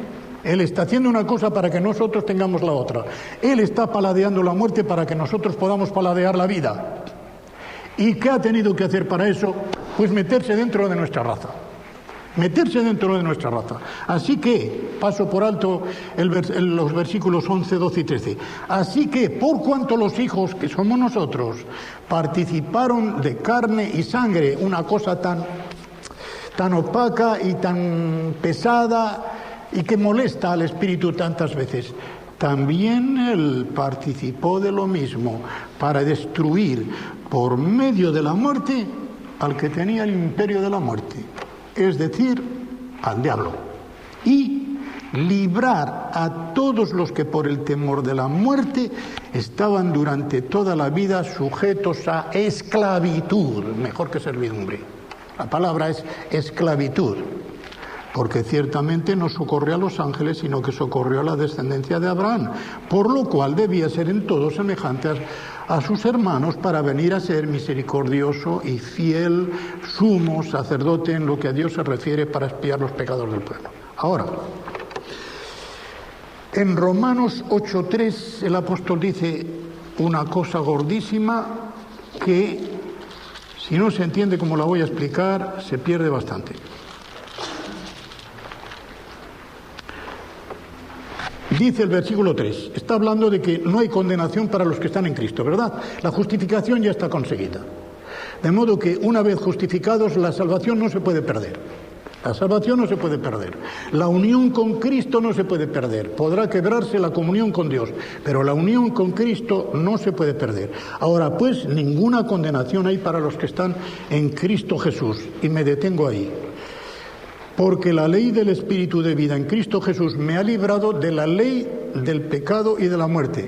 Él está haciendo una cosa para que nosotros tengamos la otra. Él está paladeando la muerte para que nosotros podamos paladear la vida. ¿Y qué ha tenido que hacer para eso? Pues meterse dentro de nuestra raza. Así que, paso por alto los versículos 11, 12 y 13. Así que, por cuanto los hijos, que somos nosotros, participaron de carne y sangre, una cosa tan opaca y tan pesada y que molesta al espíritu tantas veces, también él participó de lo mismo para destruir por medio de la muerte al que tenía el imperio de la muerte, es decir, al diablo, y librar a todos los que por el temor de la muerte estaban durante toda la vida sujetos a esclavitud, mejor que servidumbre. La palabra es esclavitud, porque ciertamente no socorrió a los ángeles, sino que socorrió a la descendencia de Abraham, por lo cual debía ser en todo semejante a sus hermanos para venir a ser misericordioso y fiel sumo sacerdote en lo que a Dios se refiere para expiar los pecados del pueblo. Ahora, en Romanos 8:3 el apóstol dice una cosa gordísima que, si no se entiende como la voy a explicar, se pierde bastante. Dice el versículo 3, está hablando de que no hay condenación para los que están en Cristo, ¿verdad? La justificación ya está conseguida. De modo que una vez justificados, la salvación no se puede perder. La salvación no se puede perder. La unión con Cristo no se puede perder. Podrá quebrarse la comunión con Dios, pero la unión con Cristo no se puede perder. Ahora, pues, ninguna condenación hay para los que están en Cristo Jesús. Y me detengo ahí. Porque la ley del Espíritu de vida en Cristo Jesús me ha librado de la ley del pecado y de la muerte.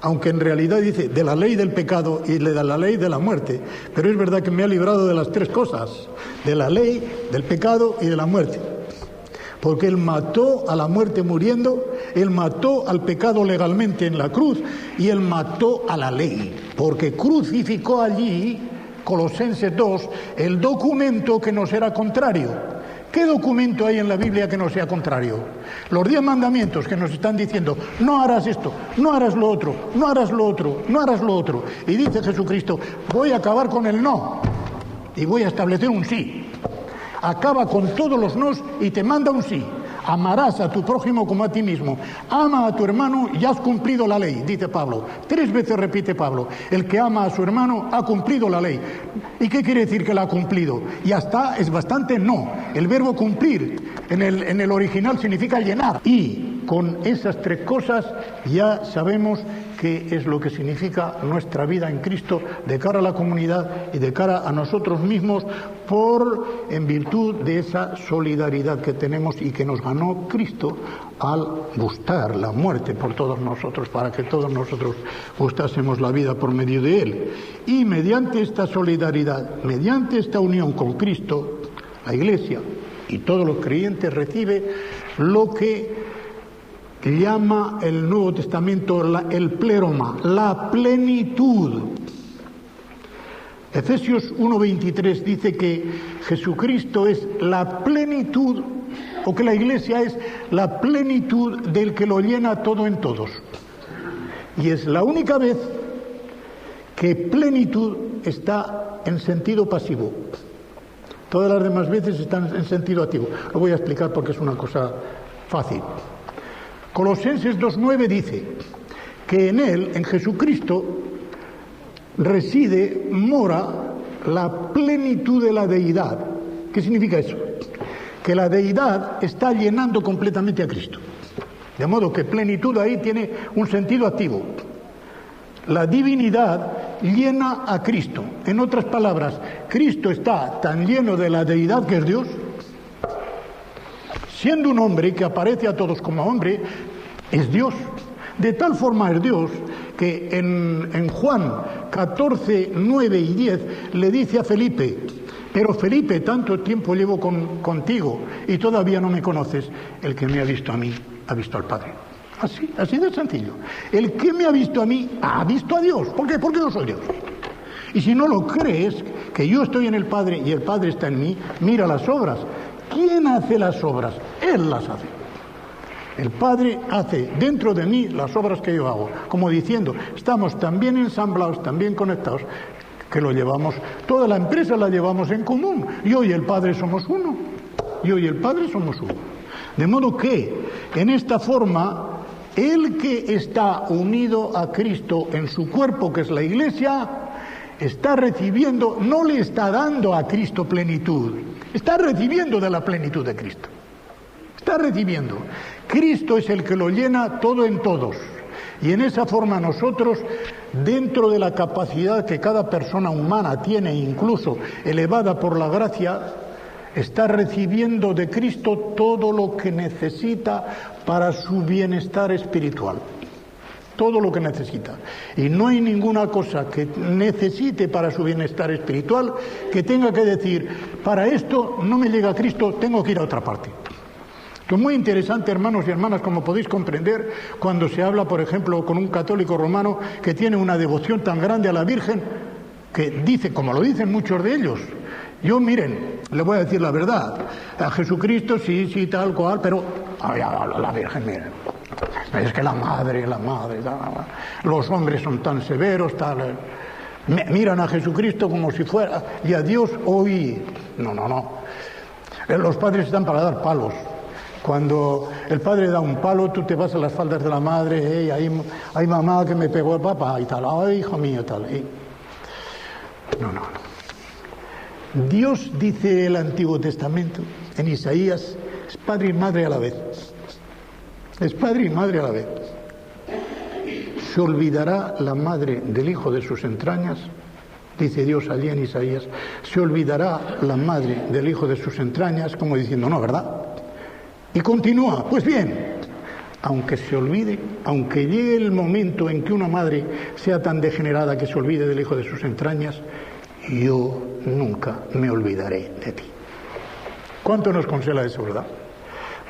Aunque en realidad dice de la ley del pecado y de la ley de la muerte. Pero es verdad que me ha librado de las tres cosas. De la ley, del pecado y de la muerte. Porque Él mató a la muerte muriendo, Él mató al pecado legalmente en la cruz y Él mató a la ley. Porque crucificó allí, Colosenses 2, el documento que nos era contrario. ¿Qué documento hay en la Biblia que no sea contrario? Los 10 mandamientos que nos están diciendo, no harás esto, no harás lo otro, no harás lo otro, no harás lo otro. Y dice Jesucristo, voy a acabar con el no y voy a establecer un sí. Acaba con todos los nos y te manda un sí. Amarás a tu prójimo como a ti mismo. Ama a tu hermano y has cumplido la ley, dice Pablo. 3 veces repite Pablo. El que ama a su hermano ha cumplido la ley. ¿Y qué quiere decir que la ha cumplido? Y hasta es bastante no. El verbo cumplir en el original significa llenar. Y con esas 3 cosas ya sabemos qué es lo que significa nuestra vida en Cristo de cara a la comunidad y de cara a nosotros mismos en virtud de esa solidaridad que tenemos y que nos ganó Cristo al gustar la muerte por todos nosotros, para que todos nosotros gustásemos la vida por medio de Él. Y mediante esta solidaridad, mediante esta unión con Cristo, la Iglesia y todos los creyentes recibe lo que llama el Nuevo Testamento el pleroma, la plenitud. Efesios 1:23 dice que Jesucristo es la plenitud, o que la Iglesia es la plenitud del que lo llena todo en todos. Y es la única vez que plenitud está en sentido pasivo. Todas las demás veces están en sentido activo. Lo voy a explicar porque es una cosa fácil. Colosenses 2:9 dice que en Él, en Jesucristo, reside, mora la plenitud de la deidad. ¿Qué significa eso? Que la deidad está llenando completamente a Cristo. De modo que plenitud ahí tiene un sentido activo. La divinidad llena a Cristo. En otras palabras, Cristo está tan lleno de la deidad que es Dios, siendo un hombre que aparece a todos como hombre, es Dios. De tal forma es Dios que en Juan 14, 9 y 10 le dice a Felipe, pero Felipe, tanto tiempo llevo contigo y todavía no me conoces. El que me ha visto a mí, ha visto al Padre. Así de sencillo. El que me ha visto a mí, ha visto a Dios. ¿Por qué? Porque yo soy Dios. Y si no lo crees, que yo estoy en el Padre y el Padre está en mí, mira las obras. ¿Quién hace las obras? Él las hace. El Padre hace dentro de mí las obras que yo hago, como diciendo, estamos tan bien ensamblados, tan bien conectados, que lo llevamos, toda la empresa la llevamos en común. Yo y el Padre somos uno. Yo y el Padre somos uno. De modo que, en esta forma, el que está unido a Cristo en su cuerpo, que es la Iglesia, está recibiendo, no le está dando a Cristo plenitud, está recibiendo de la plenitud de Cristo. Está recibiendo. Cristo es el que lo llena todo en todos. Y en esa forma nosotros, dentro de la capacidad que cada persona humana tiene, incluso elevada por la gracia, está recibiendo de Cristo todo lo que necesita para su bienestar espiritual. Todo lo que necesita. Y no hay ninguna cosa que necesite para su bienestar espiritual que tenga que decir, para esto no me llega Cristo, tengo que ir a otra parte. Esto es muy interesante, hermanos y hermanas, como podéis comprender, cuando se habla, por ejemplo, con un católico romano que tiene una devoción tan grande a la Virgen, que dice, como lo dicen muchos de ellos, yo, miren, le voy a decir la verdad, a Jesucristo sí, tal cual, pero a la Virgen, miren, es que la madre, los hombres son tan severos, tal, miran a Jesucristo como si fuera, y a Dios hoy, no. Los padres están para dar palos. Cuando el padre da un palo, tú te vas a las faldas de la madre, ay mamá que me pegó el papá y tal, ay hijo mío tal. No. Dios, dice el Antiguo Testamento, en Isaías, es padre y madre a la vez. Es padre y madre a la vez. ¿Se olvidará la madre del hijo de sus entrañas? Dice Dios allí en Isaías. ¿Se olvidará la madre del hijo de sus entrañas? Como diciendo, no, ¿verdad? Y continúa, pues bien, aunque se olvide, aunque llegue el momento en que una madre sea tan degenerada que se olvide del hijo de sus entrañas, yo nunca me olvidaré de ti. ¿Cuánto nos consuela eso, verdad?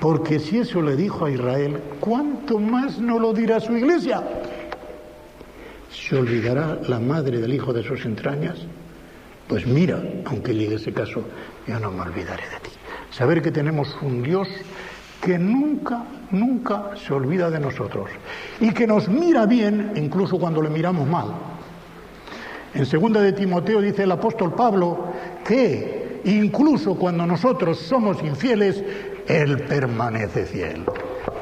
Porque si eso le dijo a Israel, ¿cuánto más no lo dirá a su iglesia? ¿Se olvidará la madre del hijo de sus entrañas? Pues mira, aunque llegue ese caso, yo no me olvidaré de ti. Saber que tenemos un Dios que nunca se olvida de nosotros y que nos mira bien incluso cuando le miramos mal. En 2 de Timoteo dice el apóstol Pablo que incluso cuando nosotros somos infieles, Él permanece fiel.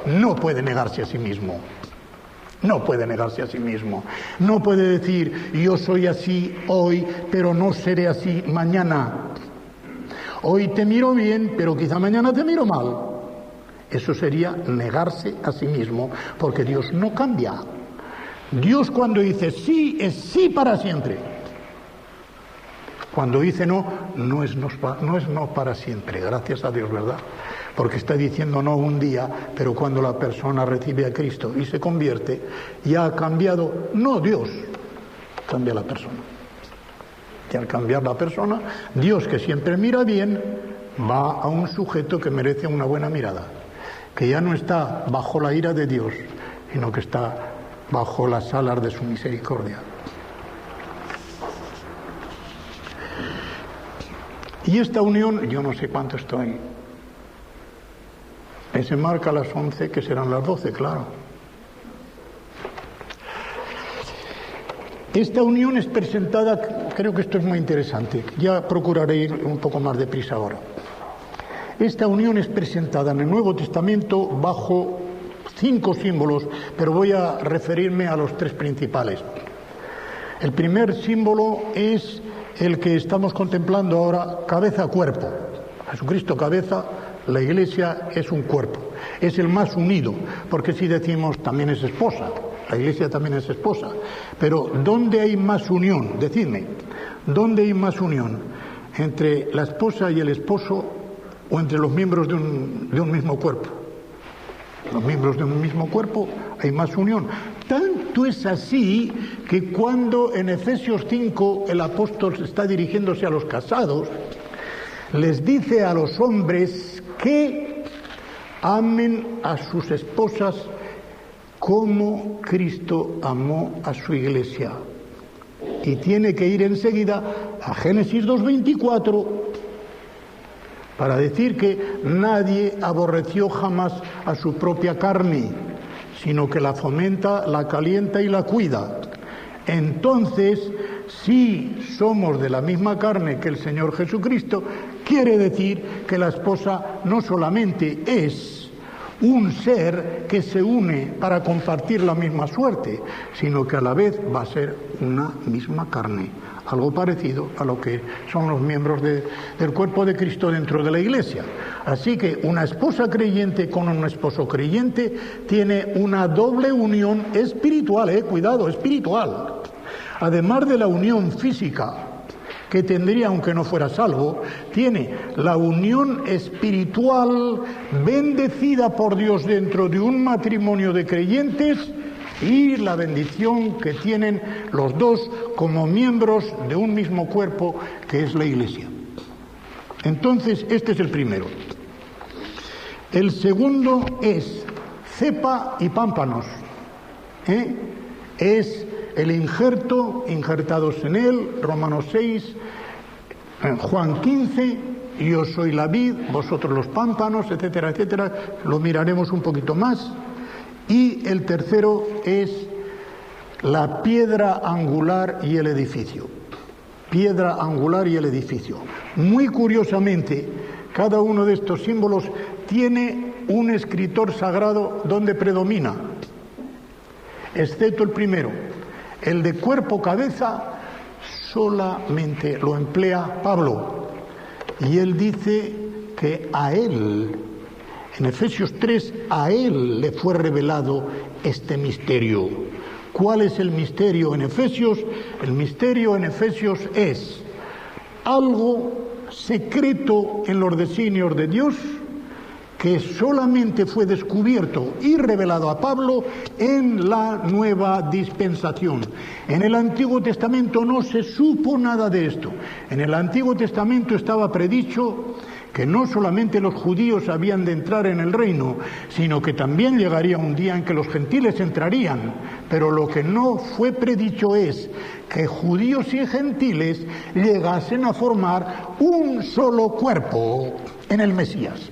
No puede negarse a sí mismo. No puede negarse a sí mismo. No puede decir, yo soy así hoy, pero no seré así mañana. Hoy te miro bien, pero quizá mañana te miro mal. Eso sería negarse a sí mismo, porque Dios no cambia. Dios cuando dice sí, es sí para siempre. Cuando dice no, no es no para siempre, gracias a Dios, ¿verdad? Porque está diciendo no un día, pero cuando la persona recibe a Cristo y se convierte, ya ha cambiado, no Dios, cambia la persona. Y al cambiar la persona, Dios, que siempre mira bien, va a un sujeto que merece una buena mirada, que ya no está bajo la ira de Dios, sino que está bajo las alas de su misericordia. Y esta unión, yo no sé cuánto estoy. Se marca las 11, que serán las 12, claro. Esta unión es presentada, creo que esto es muy interesante, ya procuraré ir un poco más deprisa ahora. Esta unión es presentada en el Nuevo Testamento bajo 5 símbolos, pero voy a referirme a los 3 principales. El primer símbolo es el que estamos contemplando ahora, cabeza-cuerpo. Jesucristo cabeza, la Iglesia es un cuerpo, es el más unido, porque si decimos también es esposa, la Iglesia también es esposa, pero ¿dónde hay más unión? Decidme, ¿dónde hay más unión? ¿Entre la esposa y el esposo o entre los miembros de un mismo cuerpo? Los miembros de un mismo cuerpo hay más unión. Tanto es así que cuando en Efesios 5 el apóstol está dirigiéndose a los casados, les dice a los hombres que amen a sus esposas como Cristo amó a su Iglesia. Y tiene que ir enseguida a Génesis 2:24 para decir que nadie aborreció jamás a su propia carne, sino que la fomenta, la calienta y la cuida. Entonces, si somos de la misma carne que el Señor Jesucristo, quiere decir que la esposa no solamente es un ser que se une para compartir la misma suerte, sino que a la vez va a ser una misma carne. algo parecido a lo que son los miembros del cuerpo de Cristo dentro de la Iglesia. Así que una esposa creyente con un esposo creyente tiene una doble unión espiritual, cuidado, espiritual. Además de la unión física que tendría aunque no fuera salvo, tiene la unión espiritual bendecida por Dios dentro de un matrimonio de creyentes y la bendición que tienen los dos como miembros de un mismo cuerpo que es la Iglesia. Entonces, este es el primero. El segundo es cepa y pámpanos. Es el injerto, injertados en él, Romanos 6, Juan 15, yo soy la vid, vosotros los pámpanos, etcétera, etcétera. Lo miraremos un poquito más. Y el tercero es la piedra angular y el edificio. Piedra angular y el edificio. Muy curiosamente, cada uno de estos símbolos tiene un escritor sagrado donde predomina, excepto el primero. El de cuerpo, cabeza, solamente lo emplea Pablo. Y él dice que a él, en Efesios 3, a él le fue revelado este misterio. ¿Cuál es el misterio en Efesios? El misterio en Efesios es algo secreto en los designios de Dios que solamente fue descubierto y revelado a Pablo en la nueva dispensación. En el Antiguo Testamento no se supo nada de esto. En el Antiguo Testamento estaba predicho que no solamente los judíos habían de entrar en el reino, sino que también llegaría un día en que los gentiles entrarían. Pero lo que no fue predicho es que judíos y gentiles llegasen a formar un solo cuerpo en el Mesías.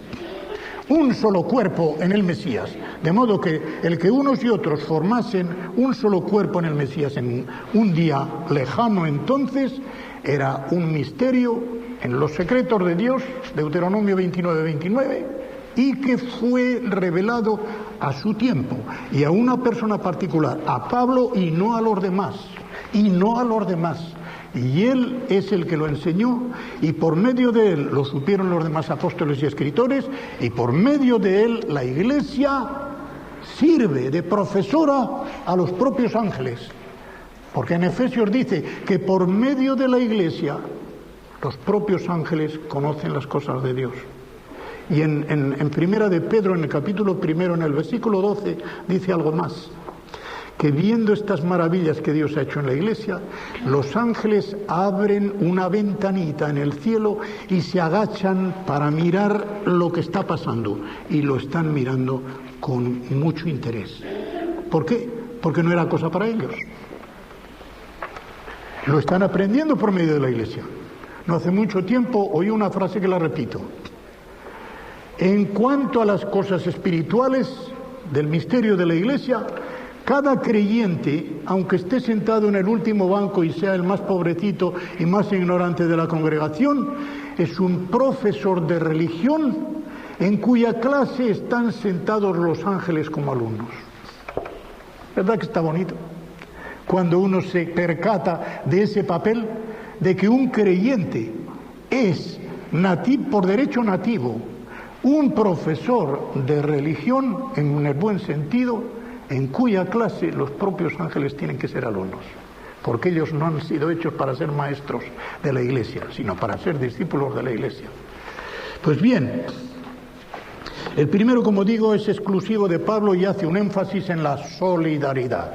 Un solo cuerpo en el Mesías, de modo que el que unos y otros formasen un solo cuerpo en el Mesías en un día lejano entonces era un misterio en los secretos de Dios, Deuteronomio 29:29, y que fue revelado a su tiempo y a una persona particular, a Pablo y no a los demás, Y él es el que lo enseñó y por medio de él lo supieron los demás apóstoles y escritores y por medio de él la Iglesia sirve de profesora a los propios ángeles. Porque en Efesios dice que por medio de la Iglesia los propios ángeles conocen las cosas de Dios. Y en Primera de Pedro, en el capítulo 1, en el versículo 12, dice algo más. Que viendo estas maravillas que Dios ha hecho en la Iglesia, los ángeles abren una ventanita en el cielo y se agachan para mirar lo que está pasando. Y lo están mirando con mucho interés. ¿Por qué? Porque no era cosa para ellos. Lo están aprendiendo por medio de la Iglesia. No hace mucho tiempo oí una frase que la repito. En cuanto a las cosas espirituales del misterio de la Iglesia, cada creyente, aunque esté sentado en el último banco y sea el más pobrecito y más ignorante de la congregación, es un profesor de religión en cuya clase están sentados los ángeles como alumnos. ¿Verdad que está bonito? Cuando uno se percata de ese papel, de que un creyente es por derecho nativo, un profesor de religión en el buen sentido, en cuya clase los propios ángeles tienen que ser alumnos, porque ellos no han sido hechos para ser maestros de la Iglesia, sino para ser discípulos de la Iglesia. Pues bien, el primero, como digo, es exclusivo de Pablo y hace un énfasis en la solidaridad,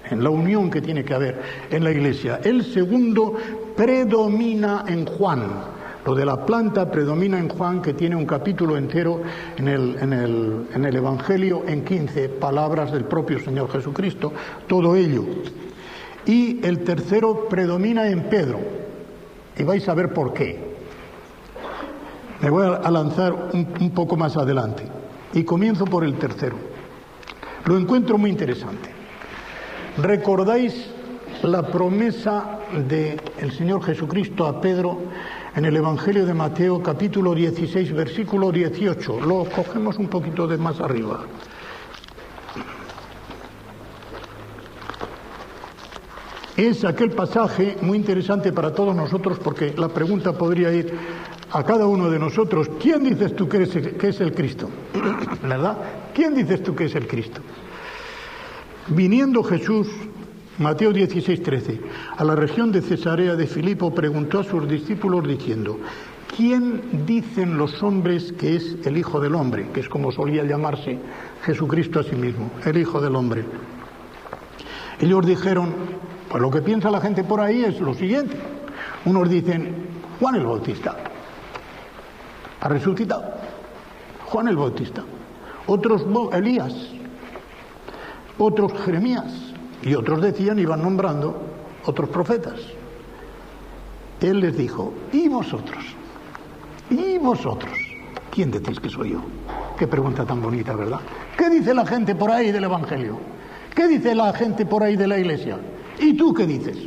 en la unión que tiene que haber en la Iglesia. El segundo predomina en Juan. Lo de la planta predomina en Juan, que tiene un capítulo entero en el Evangelio, en 15 palabras del propio Señor Jesucristo, todo ello. Y el tercero predomina en Pedro, y vais a ver por qué. Me voy a lanzar un poco más adelante, y comienzo por el tercero. Lo encuentro muy interesante. ¿Recordáis la promesa del Señor Jesucristo a Pedro en el Evangelio de Mateo, capítulo 16, versículo 18? Lo cogemos un poquito de más arriba. es aquel pasaje muy interesante para todos nosotros, porque la pregunta podría ir a cada uno de nosotros: ¿quién dices tú que es el Cristo? ¿Verdad? ¿Quién dices tú que es el Cristo? Viniendo Jesús, Mateo 16:13, a la región de Cesarea de Filipo, preguntó a sus discípulos diciendo: ¿quién dicen los hombres que es el Hijo del Hombre? Que es como solía llamarse Jesucristo a sí mismo, el Hijo del Hombre. Ellos dijeron: pues lo que piensa la gente por ahí es lo siguiente. Unos dicen: Juan el Bautista ha resucitado, Juan el Bautista. Otros Elías, otros Jeremías, y otros decían, iban nombrando otros profetas. Él les dijo: ¿y vosotros? ¿Y vosotros? ¿Quién decís que soy yo? Qué pregunta tan bonita, ¿verdad? ¿Qué dice la gente por ahí del Evangelio? ¿Qué dice la gente por ahí de la Iglesia? ¿Y tú qué dices?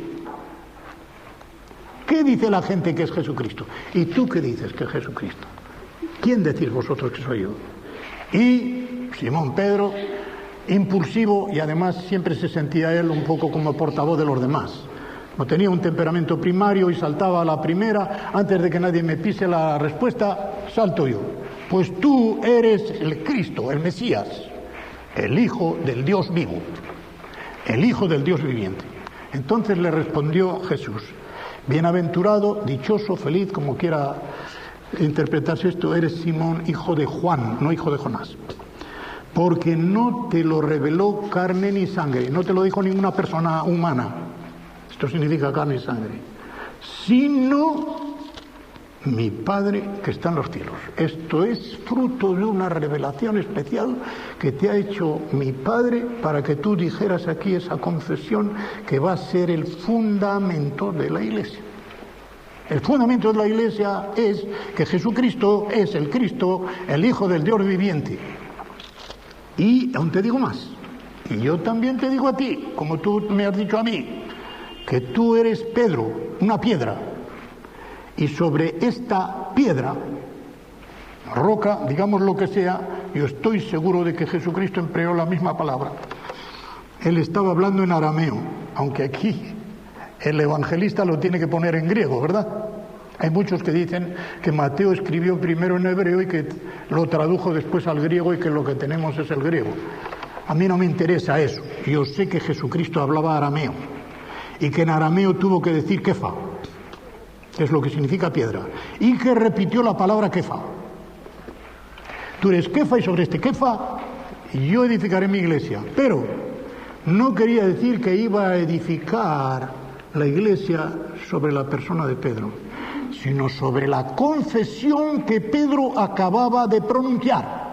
¿Qué dice la gente que es Jesucristo? ¿Y tú qué dices que es Jesucristo? ¿Quién decís vosotros que soy yo? Y Simón Pedro, impulsivo, y además siempre se sentía él un poco como portavoz de los demás. No tenía un temperamento primario y saltaba a la primera: antes de que nadie me pise la respuesta, salto yo. Pues tú eres el Cristo, el Mesías, el Hijo del Dios vivo, el Hijo del Dios viviente. Entonces le respondió Jesús: bienaventurado, dichoso, feliz, como quiera interpretarse esto, eres Simón, hijo de Juan, no hijo de Jonás. Porque no te lo reveló carne ni sangre, no te lo dijo ninguna persona humana, esto significa carne y sangre, sino mi Padre que está en los cielos. Esto es fruto de una revelación especial que te ha hecho mi Padre para que tú dijeras aquí esa confesión que va a ser el fundamento de la Iglesia. El fundamento de la Iglesia es que Jesucristo es el Cristo, el Hijo del Dios viviente. Y aún te digo más, y yo también te digo a ti, como tú me has dicho a mí, que tú eres Pedro, una piedra, y sobre esta piedra, roca, digamos lo que sea, yo estoy seguro de que Jesucristo empleó la misma palabra. Él estaba hablando en arameo, aunque aquí el evangelista lo tiene que poner en griego, ¿verdad? Hay muchos que dicen que Mateo escribió primero en hebreo y que lo tradujo después al griego y que lo que tenemos es el griego. A mí no me interesa eso. Yo sé que Jesucristo hablaba arameo y que en arameo tuvo que decir kefa, que es lo que significa piedra, y que repitió la palabra kefa. Tú eres kefa y sobre este kefa yo edificaré mi iglesia. Pero no quería decir que iba a edificar la iglesia sobre la persona de Pedro, sino sobre la confesión que Pedro acababa de pronunciar.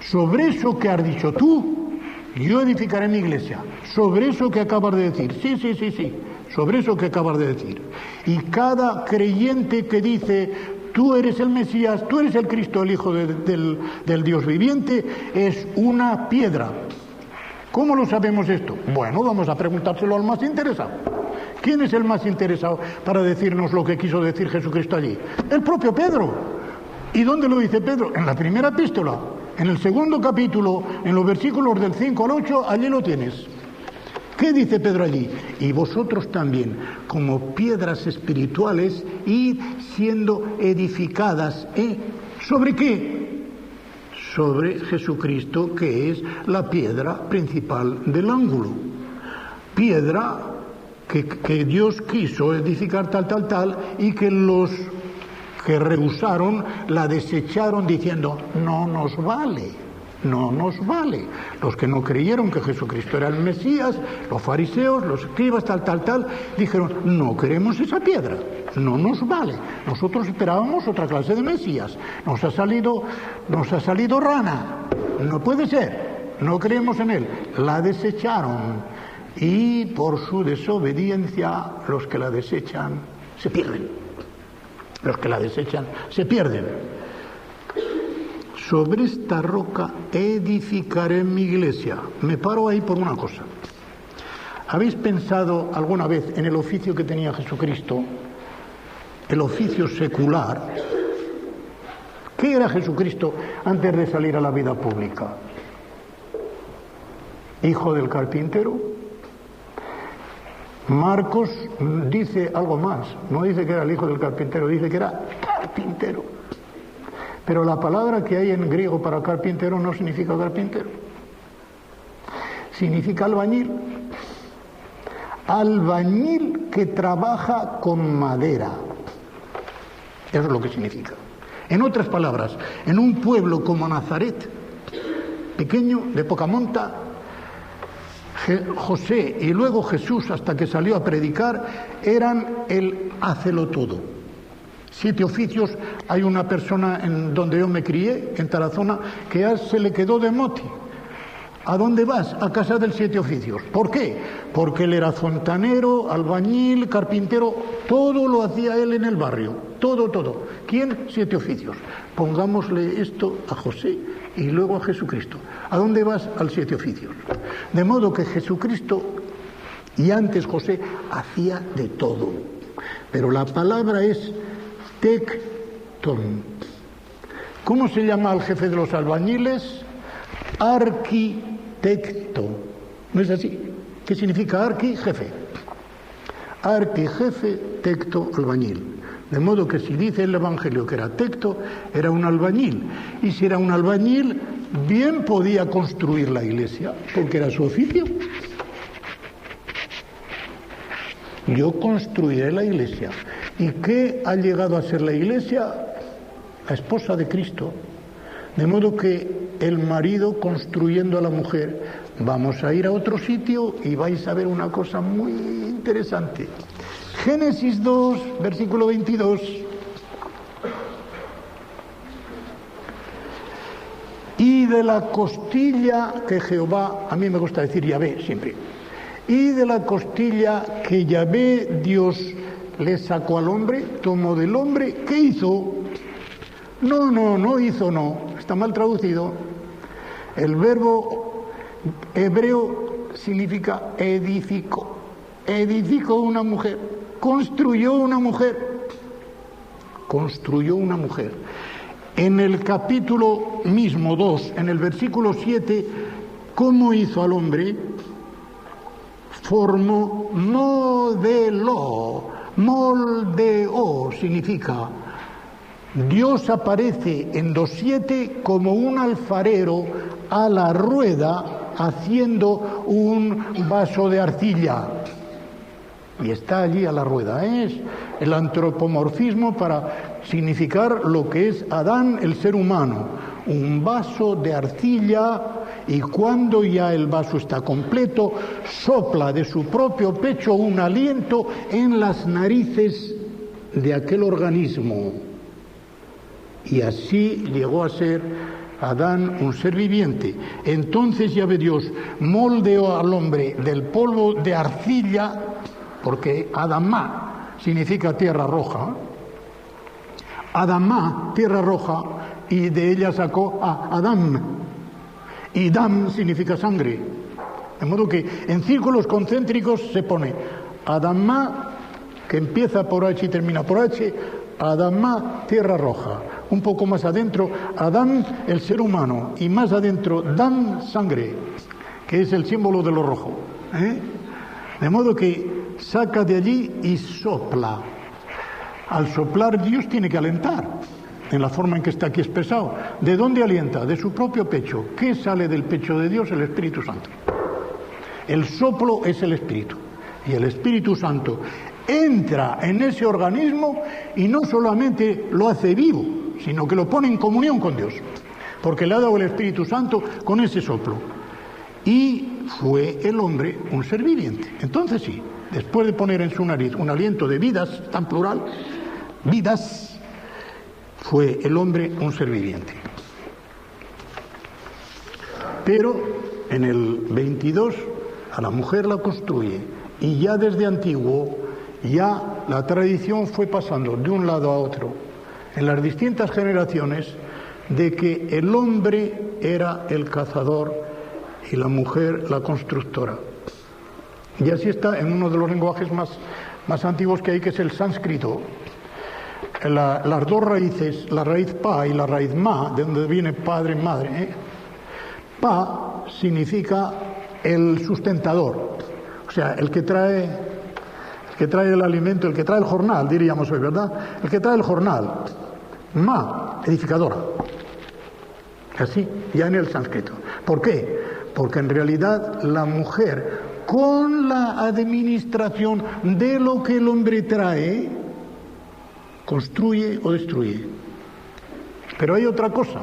Sobre eso que has dicho tú, yo edificaré mi iglesia. Sobre eso que acabas de decir, sí, sobre eso que acabas de decir. Y cada creyente que dice: tú eres el Mesías, tú eres el Cristo, el Hijo del Dios viviente, es una piedra. ¿Cómo lo sabemos esto? Bueno, vamos a preguntárselo al más interesado. ¿Quién es el más interesado para decirnos lo que quiso decir Jesucristo allí? El propio Pedro. ¿Y dónde lo dice Pedro? En la primera epístola, en el segundo capítulo, en los versículos del 5 al 8, allí lo tienes. ¿Qué dice Pedro allí? Y vosotros también, como piedras espirituales, id siendo edificadas. ¿Sobre qué? Sobre Jesucristo, que es la piedra principal del ángulo. Piedra que Dios quiso edificar tal, y que los que rehusaron la desecharon diciendo: no nos vale. Los que no creyeron que Jesucristo era el Mesías, los fariseos, los escribas, tal, dijeron: no queremos esa piedra, no nos vale. Nosotros esperábamos otra clase de Mesías. Nos ha salido rana. No puede ser. No creemos en él. La desecharon. Y por su desobediencia, los que la desechan se pierden. Los que la desechan se pierden. Sobre esta roca edificaré mi iglesia. Me paro ahí por una cosa. ¿Habéis pensado alguna vez en el oficio que tenía Jesucristo? El oficio secular. ¿Qué era Jesucristo antes de salir a la vida pública? Hijo del carpintero. Marcos dice algo más, no dice que era el hijo del carpintero, dice que era carpintero. Pero la palabra que hay en griego para carpintero no significa carpintero, significa albañil. Albañil que trabaja con madera. Eso es lo que significa. En otras palabras, en un pueblo como Nazaret, pequeño, de poca monta, José y luego Jesús, hasta que salió a predicar, eran el hácelo todo. 7 oficios. Hay una persona en donde yo me crié, en Tarazona, que ya se le quedó de mote. ¿A dónde vas? A casa del 7 oficios. ¿Por qué? Porque él era fontanero, albañil, carpintero, todo lo hacía él en el barrio, todo. ¿Quién? 7 oficios. Pongámosle esto a José y luego a Jesucristo. ¿A dónde vas? Al 7 oficios. De modo que Jesucristo y antes José hacía de todo. Pero la palabra es tecton. ¿Cómo se llama al jefe de los albañiles? Arquitecto. ¿No es así? ¿Qué significa arqui? Jefe. Arquijefe, tecto, albañil. De modo que si dice el Evangelio que era tecto, era un albañil. Y si era un albañil, bien podía construir la iglesia, porque era su oficio. Yo construiré la iglesia. ¿Y qué ha llegado a ser la iglesia? La esposa de Cristo. De modo que el marido construyendo a la mujer. Vamos a ir a otro sitio y vais a ver una cosa muy interesante. Génesis 2, versículo 22. Y de la costilla que Jehová, a mí me gusta decir Yahvé siempre, y de la costilla que Yahvé Dios le sacó al hombre, tomó del hombre, ¿qué hizo? No hizo, está mal traducido. El verbo hebreo significa edificó. Edificó una mujer, construyó una mujer. Construyó una mujer. En el capítulo mismo 2, en el versículo 7, ¿cómo hizo al hombre? Formó, moldeó significa. Dios aparece en 2:7 como un alfarero a la rueda haciendo un vaso de arcilla. Y está allí a la rueda. Es el antropomorfismo para significar lo que es Adán, el ser humano. Un vaso de arcilla, y cuando ya el vaso está completo, sopla de su propio pecho un aliento en las narices de aquel organismo. Y así llegó a ser Adán un ser viviente. Entonces Yahvé Dios moldeó al hombre del polvo de arcilla, porque Adamá significa tierra roja. Adamá, tierra roja, y de ella sacó a Adán. Y Dam significa sangre. De modo que en círculos concéntricos se pone Adamá, que empieza por H y termina por H, Adamá, tierra roja. Un poco más adentro, Adán, el ser humano, y más adentro, Dam, sangre, que es el símbolo de lo rojo. De modo que saca de allí y sopla. Al soplar Dios tiene que alentar, en la forma en que está aquí expresado. ¿De dónde alienta? De su propio pecho. ¿Qué sale del pecho de Dios? El Espíritu Santo. El soplo es el Espíritu. Y el Espíritu Santo entra en ese organismo y no solamente lo hace vivo, sino que lo pone en comunión con Dios, porque le ha dado el Espíritu Santo con ese soplo. Y fue el hombre un ser viviente. Entonces sí, después de poner en su nariz un aliento de vidas, tan plural, vidas, fue el hombre un ser viviente. Pero en el 22 a la mujer la construye, y ya desde antiguo ya la tradición fue pasando de un lado a otro en las distintas generaciones, de que el hombre era el cazador y la mujer la constructora. Y así está en uno de los lenguajes más antiguos que hay, que es el sánscrito. Las dos raíces, la raíz pa y la raíz ma, de donde viene padre y madre, Pa significa el sustentador, o sea, el que trae el que trae el alimento, el que trae el jornal, diríamos hoy, ¿verdad? El que trae el jornal. Ma, edificadora. Así, ya en el sánscrito. ¿Por qué? Porque en realidad la mujer, con la administración de lo que el hombre trae, construye o destruye. Pero hay otra cosa.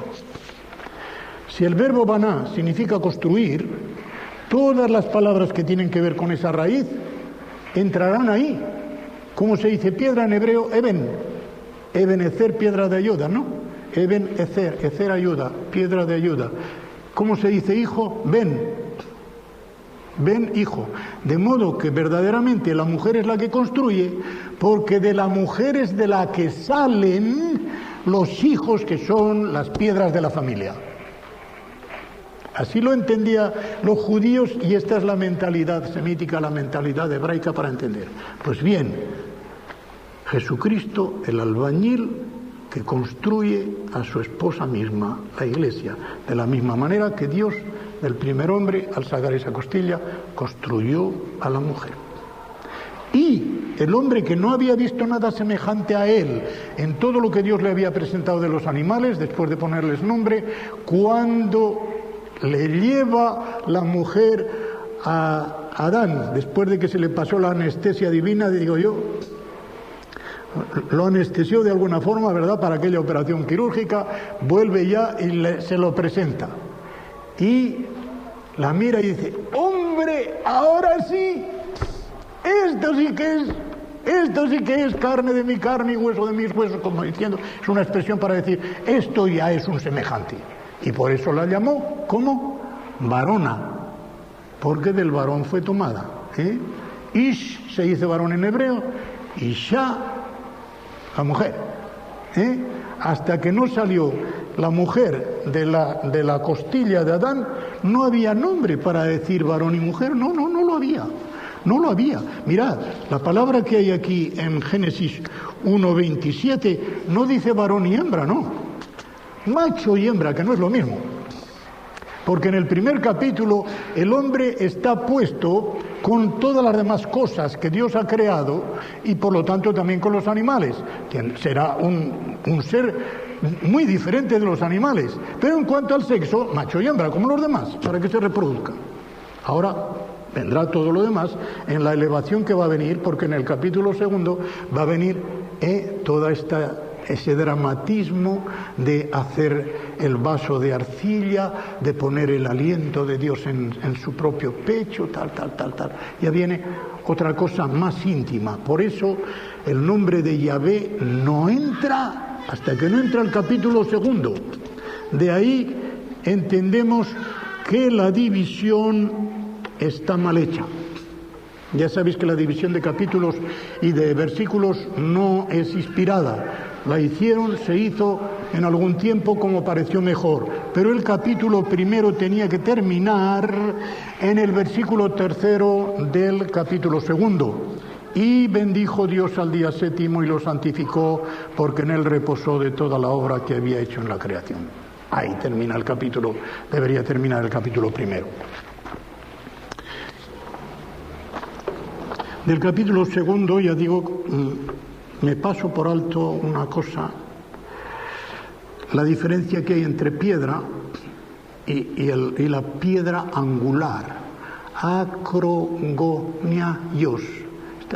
Si el verbo baná significa construir, todas las palabras que tienen que ver con esa raíz entrarán ahí. ¿Cómo se dice piedra en hebreo? Eben. Ebenecer, piedra de ayuda, ¿no? Eben, ecer ayuda, piedra de ayuda. ¿Cómo se dice hijo? Ben. Ben, hijo. De modo que verdaderamente la mujer es la que construye, porque de la mujer es de la que salen los hijos que son las piedras de la familia. Así lo entendían los judíos y esta es la mentalidad semítica, la mentalidad hebraica para entender. Pues bien, Jesucristo, el albañil que construye a su esposa misma, la iglesia, de la misma manera que Dios, el primer hombre, al sacar esa costilla, construyó a la mujer. Y el hombre que no había visto nada semejante a él en todo lo que Dios le había presentado de los animales, después de ponerles nombre, cuando le lleva la mujer a Adán, después de que se le pasó la anestesia divina, digo yo, lo anestesió de alguna forma, ¿verdad?, para aquella operación quirúrgica, vuelve ya y se lo presenta. Y la mira y dice, ¡hombre, ahora sí! Esto sí que es carne de mi carne y hueso de mis huesos, como diciendo, es una expresión para decir, esto ya es un semejante. Y por eso la llamó, ¿cómo? Varona, porque del varón fue tomada. Ish se dice varón en hebreo, Isha, la mujer. Hasta que no salió la mujer de la costilla de Adán, no había nombre para decir varón y mujer, no lo había. No lo había. Mirad, la palabra que hay aquí en Génesis 1:27 no dice varón y hembra, no. Macho y hembra, que no es lo mismo. Porque en el primer capítulo el hombre está puesto con todas las demás cosas que Dios ha creado y por lo tanto también con los animales. Será un ser muy diferente de los animales. Pero en cuanto al sexo, macho y hembra, como los demás, para que se reproduzcan. Ahora vendrá todo lo demás en la elevación que va a venir, porque en el capítulo 2 va a venir toda ese dramatismo de hacer el vaso de arcilla, de poner el aliento de Dios en su propio pecho, tal. Ya viene otra cosa más íntima. Por eso el nombre de Yahvé no entra hasta que no entra el capítulo 2. De ahí entendemos que la división está mal hecha. Ya sabéis que la división de capítulos y de versículos no es inspirada. La se hizo en algún tiempo como pareció mejor. Pero el capítulo 1 tenía que terminar en el versículo 3 del capítulo 2. Y bendijo Dios al día 7 y lo santificó, porque en él reposó de toda la obra que había hecho en la creación. Ahí termina el capítulo, debería terminar el capítulo 1. Del capítulo 2, ya digo, me paso por alto una cosa, la diferencia que hay entre piedra y la piedra angular, acrogoniaios.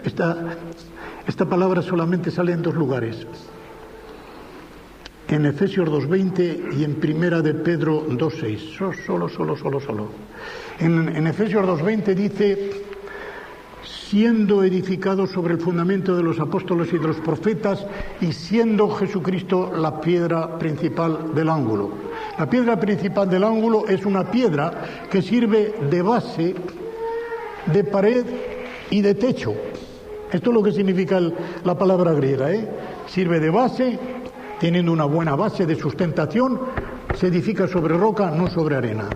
Esta palabra solamente sale en 2 lugares, en Efesios 2:20 y en Primera de Pedro 2:6, solo. En Efesios 2:20 dice, siendo edificados sobre el fundamento de los apóstoles y de los profetas y siendo Jesucristo la piedra principal del ángulo. La piedra principal del ángulo es una piedra que sirve de base, de pared y de techo. Esto es lo que significa la palabra griega, Sirve de base, teniendo una buena base de sustentación, se edifica sobre roca, no sobre arena,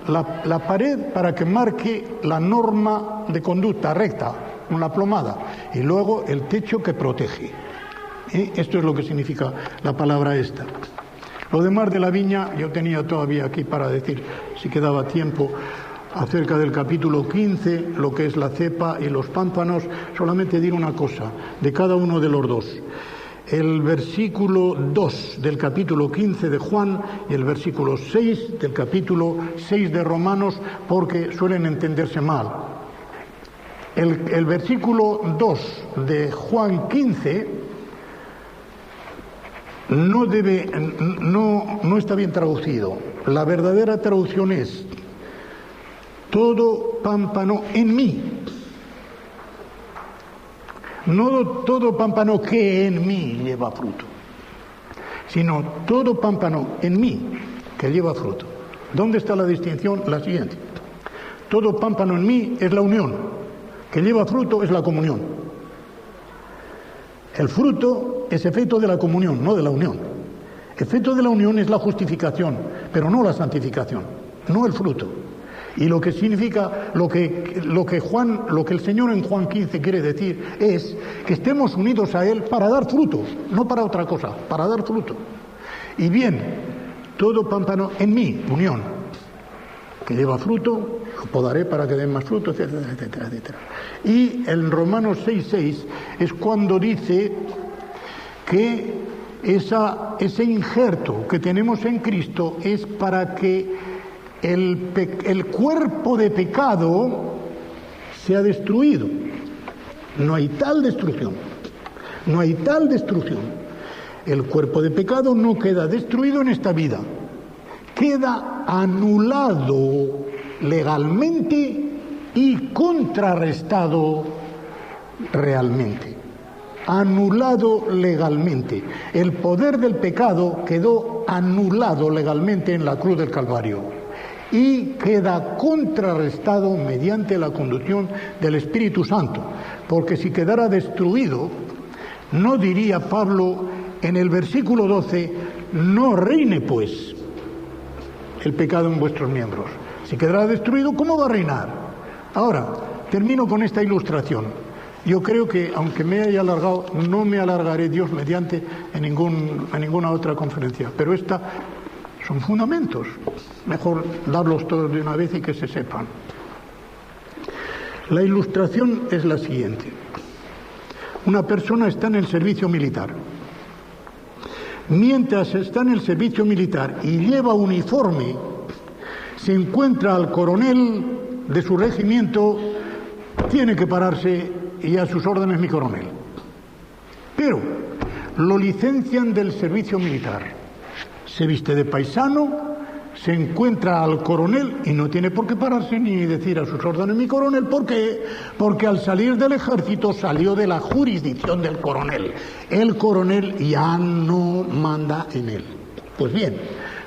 La pared para que marque la norma de conducta recta, una plomada, y luego el techo que protege. Esto es lo que significa la palabra esta. Lo demás de la viña, yo tenía todavía aquí para decir, si quedaba tiempo, acerca del capítulo 15, lo que es la cepa y los pámpanos, solamente diré una cosa de cada uno de los dos. El versículo 2 del capítulo 15 de Juan y el versículo 6 del capítulo 6 de Romanos, porque suelen entenderse mal. El versículo 2 de Juan 15 no está bien traducido. La verdadera traducción es: todo pámpano en mí. No todo pámpano que en mí lleva fruto, sino todo pámpano en mí que lleva fruto. ¿Dónde está la distinción? La siguiente: todo pámpano en mí es la unión, que lleva fruto es la comunión. El fruto es efecto de la comunión, no de la unión. Efecto de la unión es la justificación, pero no la santificación, no el fruto. Y lo que significa, lo que el Señor en Juan 15 quiere decir es que estemos unidos a Él para dar fruto, no para otra cosa, para dar fruto. Y bien, todo pámpano en mí, unión, que lleva fruto, lo podaré para que den más fruto, etcétera, etcétera, etcétera. Y en Romanos 6:6 es cuando dice que ese injerto que tenemos en Cristo es para que el cuerpo de pecado sea destruido. No hay tal destrucción. No hay tal destrucción. El cuerpo de pecado no queda destruido en esta vida. Queda anulado legalmente y contrarrestado realmente. Anulado legalmente. El poder del pecado quedó anulado legalmente en la cruz del Calvario y queda contrarrestado mediante la conducción del Espíritu Santo, porque si quedara destruido, no diría Pablo en el versículo 12: no reine pues el pecado en vuestros miembros. Si quedara destruido, ¿cómo va a reinar? Ahora, termino con esta ilustración. Yo creo que, aunque me haya alargado, no me alargaré, Dios mediante, en ninguna otra conferencia, pero esta son fundamentos, mejor darlos todos de una vez y que se sepan. La ilustración es la siguiente: una persona está en el servicio militar. Mientras está en el servicio militar y lleva uniforme, se encuentra al coronel de su regimiento, tiene que pararse y a sus órdenes mi coronel. Pero lo licencian del servicio militar. Se viste de paisano, se encuentra al coronel y no tiene por qué pararse ni decir a sus órdenes mi coronel. ¿Por qué? Porque al salir del ejército salió de la jurisdicción del coronel. El coronel ya no manda en él. Pues bien,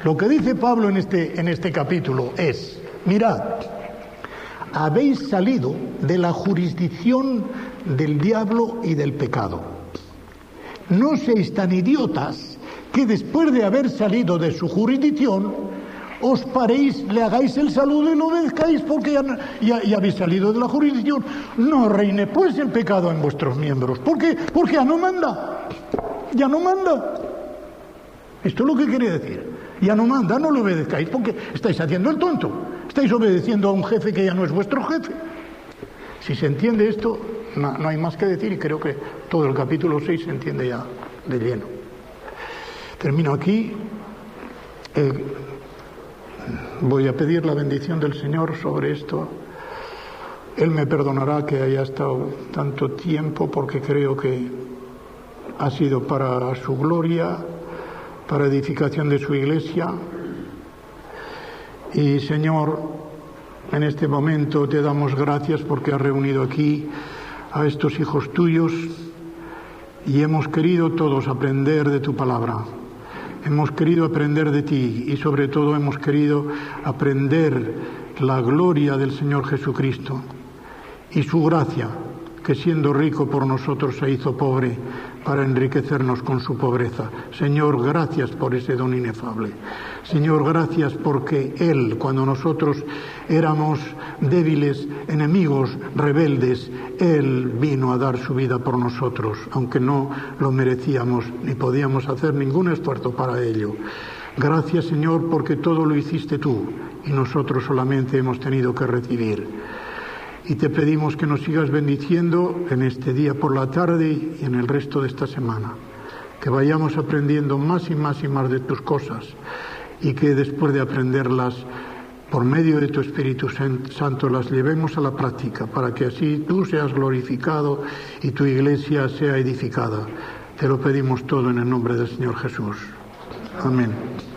lo que dice Pablo en este capítulo es: mirad, habéis salido de la jurisdicción del diablo y del pecado. No seáis tan idiotas que después de haber salido de su jurisdicción os paréis, le hagáis el saludo y lo obedezcáis porque ya habéis salido de la jurisdicción. No reine pues el pecado en vuestros miembros. ¿Por qué? Porque ya no manda. Ya no manda. Esto es lo que quiere decir. Ya no manda, no lo obedezcáis porque estáis haciendo el tonto. Estáis obedeciendo a un jefe que ya no es vuestro jefe. Si se entiende esto, no hay más que decir, y creo que todo el capítulo 6 se entiende ya de lleno. Termino aquí. Voy a pedir la bendición del Señor sobre esto. Él me perdonará que haya estado tanto tiempo, porque creo que ha sido para su gloria, para edificación de su iglesia. Y Señor, en este momento te damos gracias porque has reunido aquí a estos hijos tuyos y hemos querido todos aprender de tu palabra. Hemos querido aprender de ti y sobre todo hemos querido aprender la gloria del Señor Jesucristo y su gracia, que siendo rico por nosotros se hizo pobre para enriquecernos con su pobreza. Señor, gracias por ese don inefable. Señor, gracias porque Él, cuando nosotros éramos débiles, enemigos, rebeldes, Él vino a dar su vida por nosotros, aunque no lo merecíamos ni podíamos hacer ningún esfuerzo para ello. Gracias, Señor, porque todo lo hiciste tú y nosotros solamente hemos tenido que recibir. Y te pedimos que nos sigas bendiciendo en este día por la tarde y en el resto de esta semana. Que vayamos aprendiendo más y más y más de tus cosas y que después de aprenderlas, por medio de tu Espíritu Santo, las llevemos a la práctica para que así tú seas glorificado y tu iglesia sea edificada. Te lo pedimos todo en el nombre del Señor Jesús. Amén.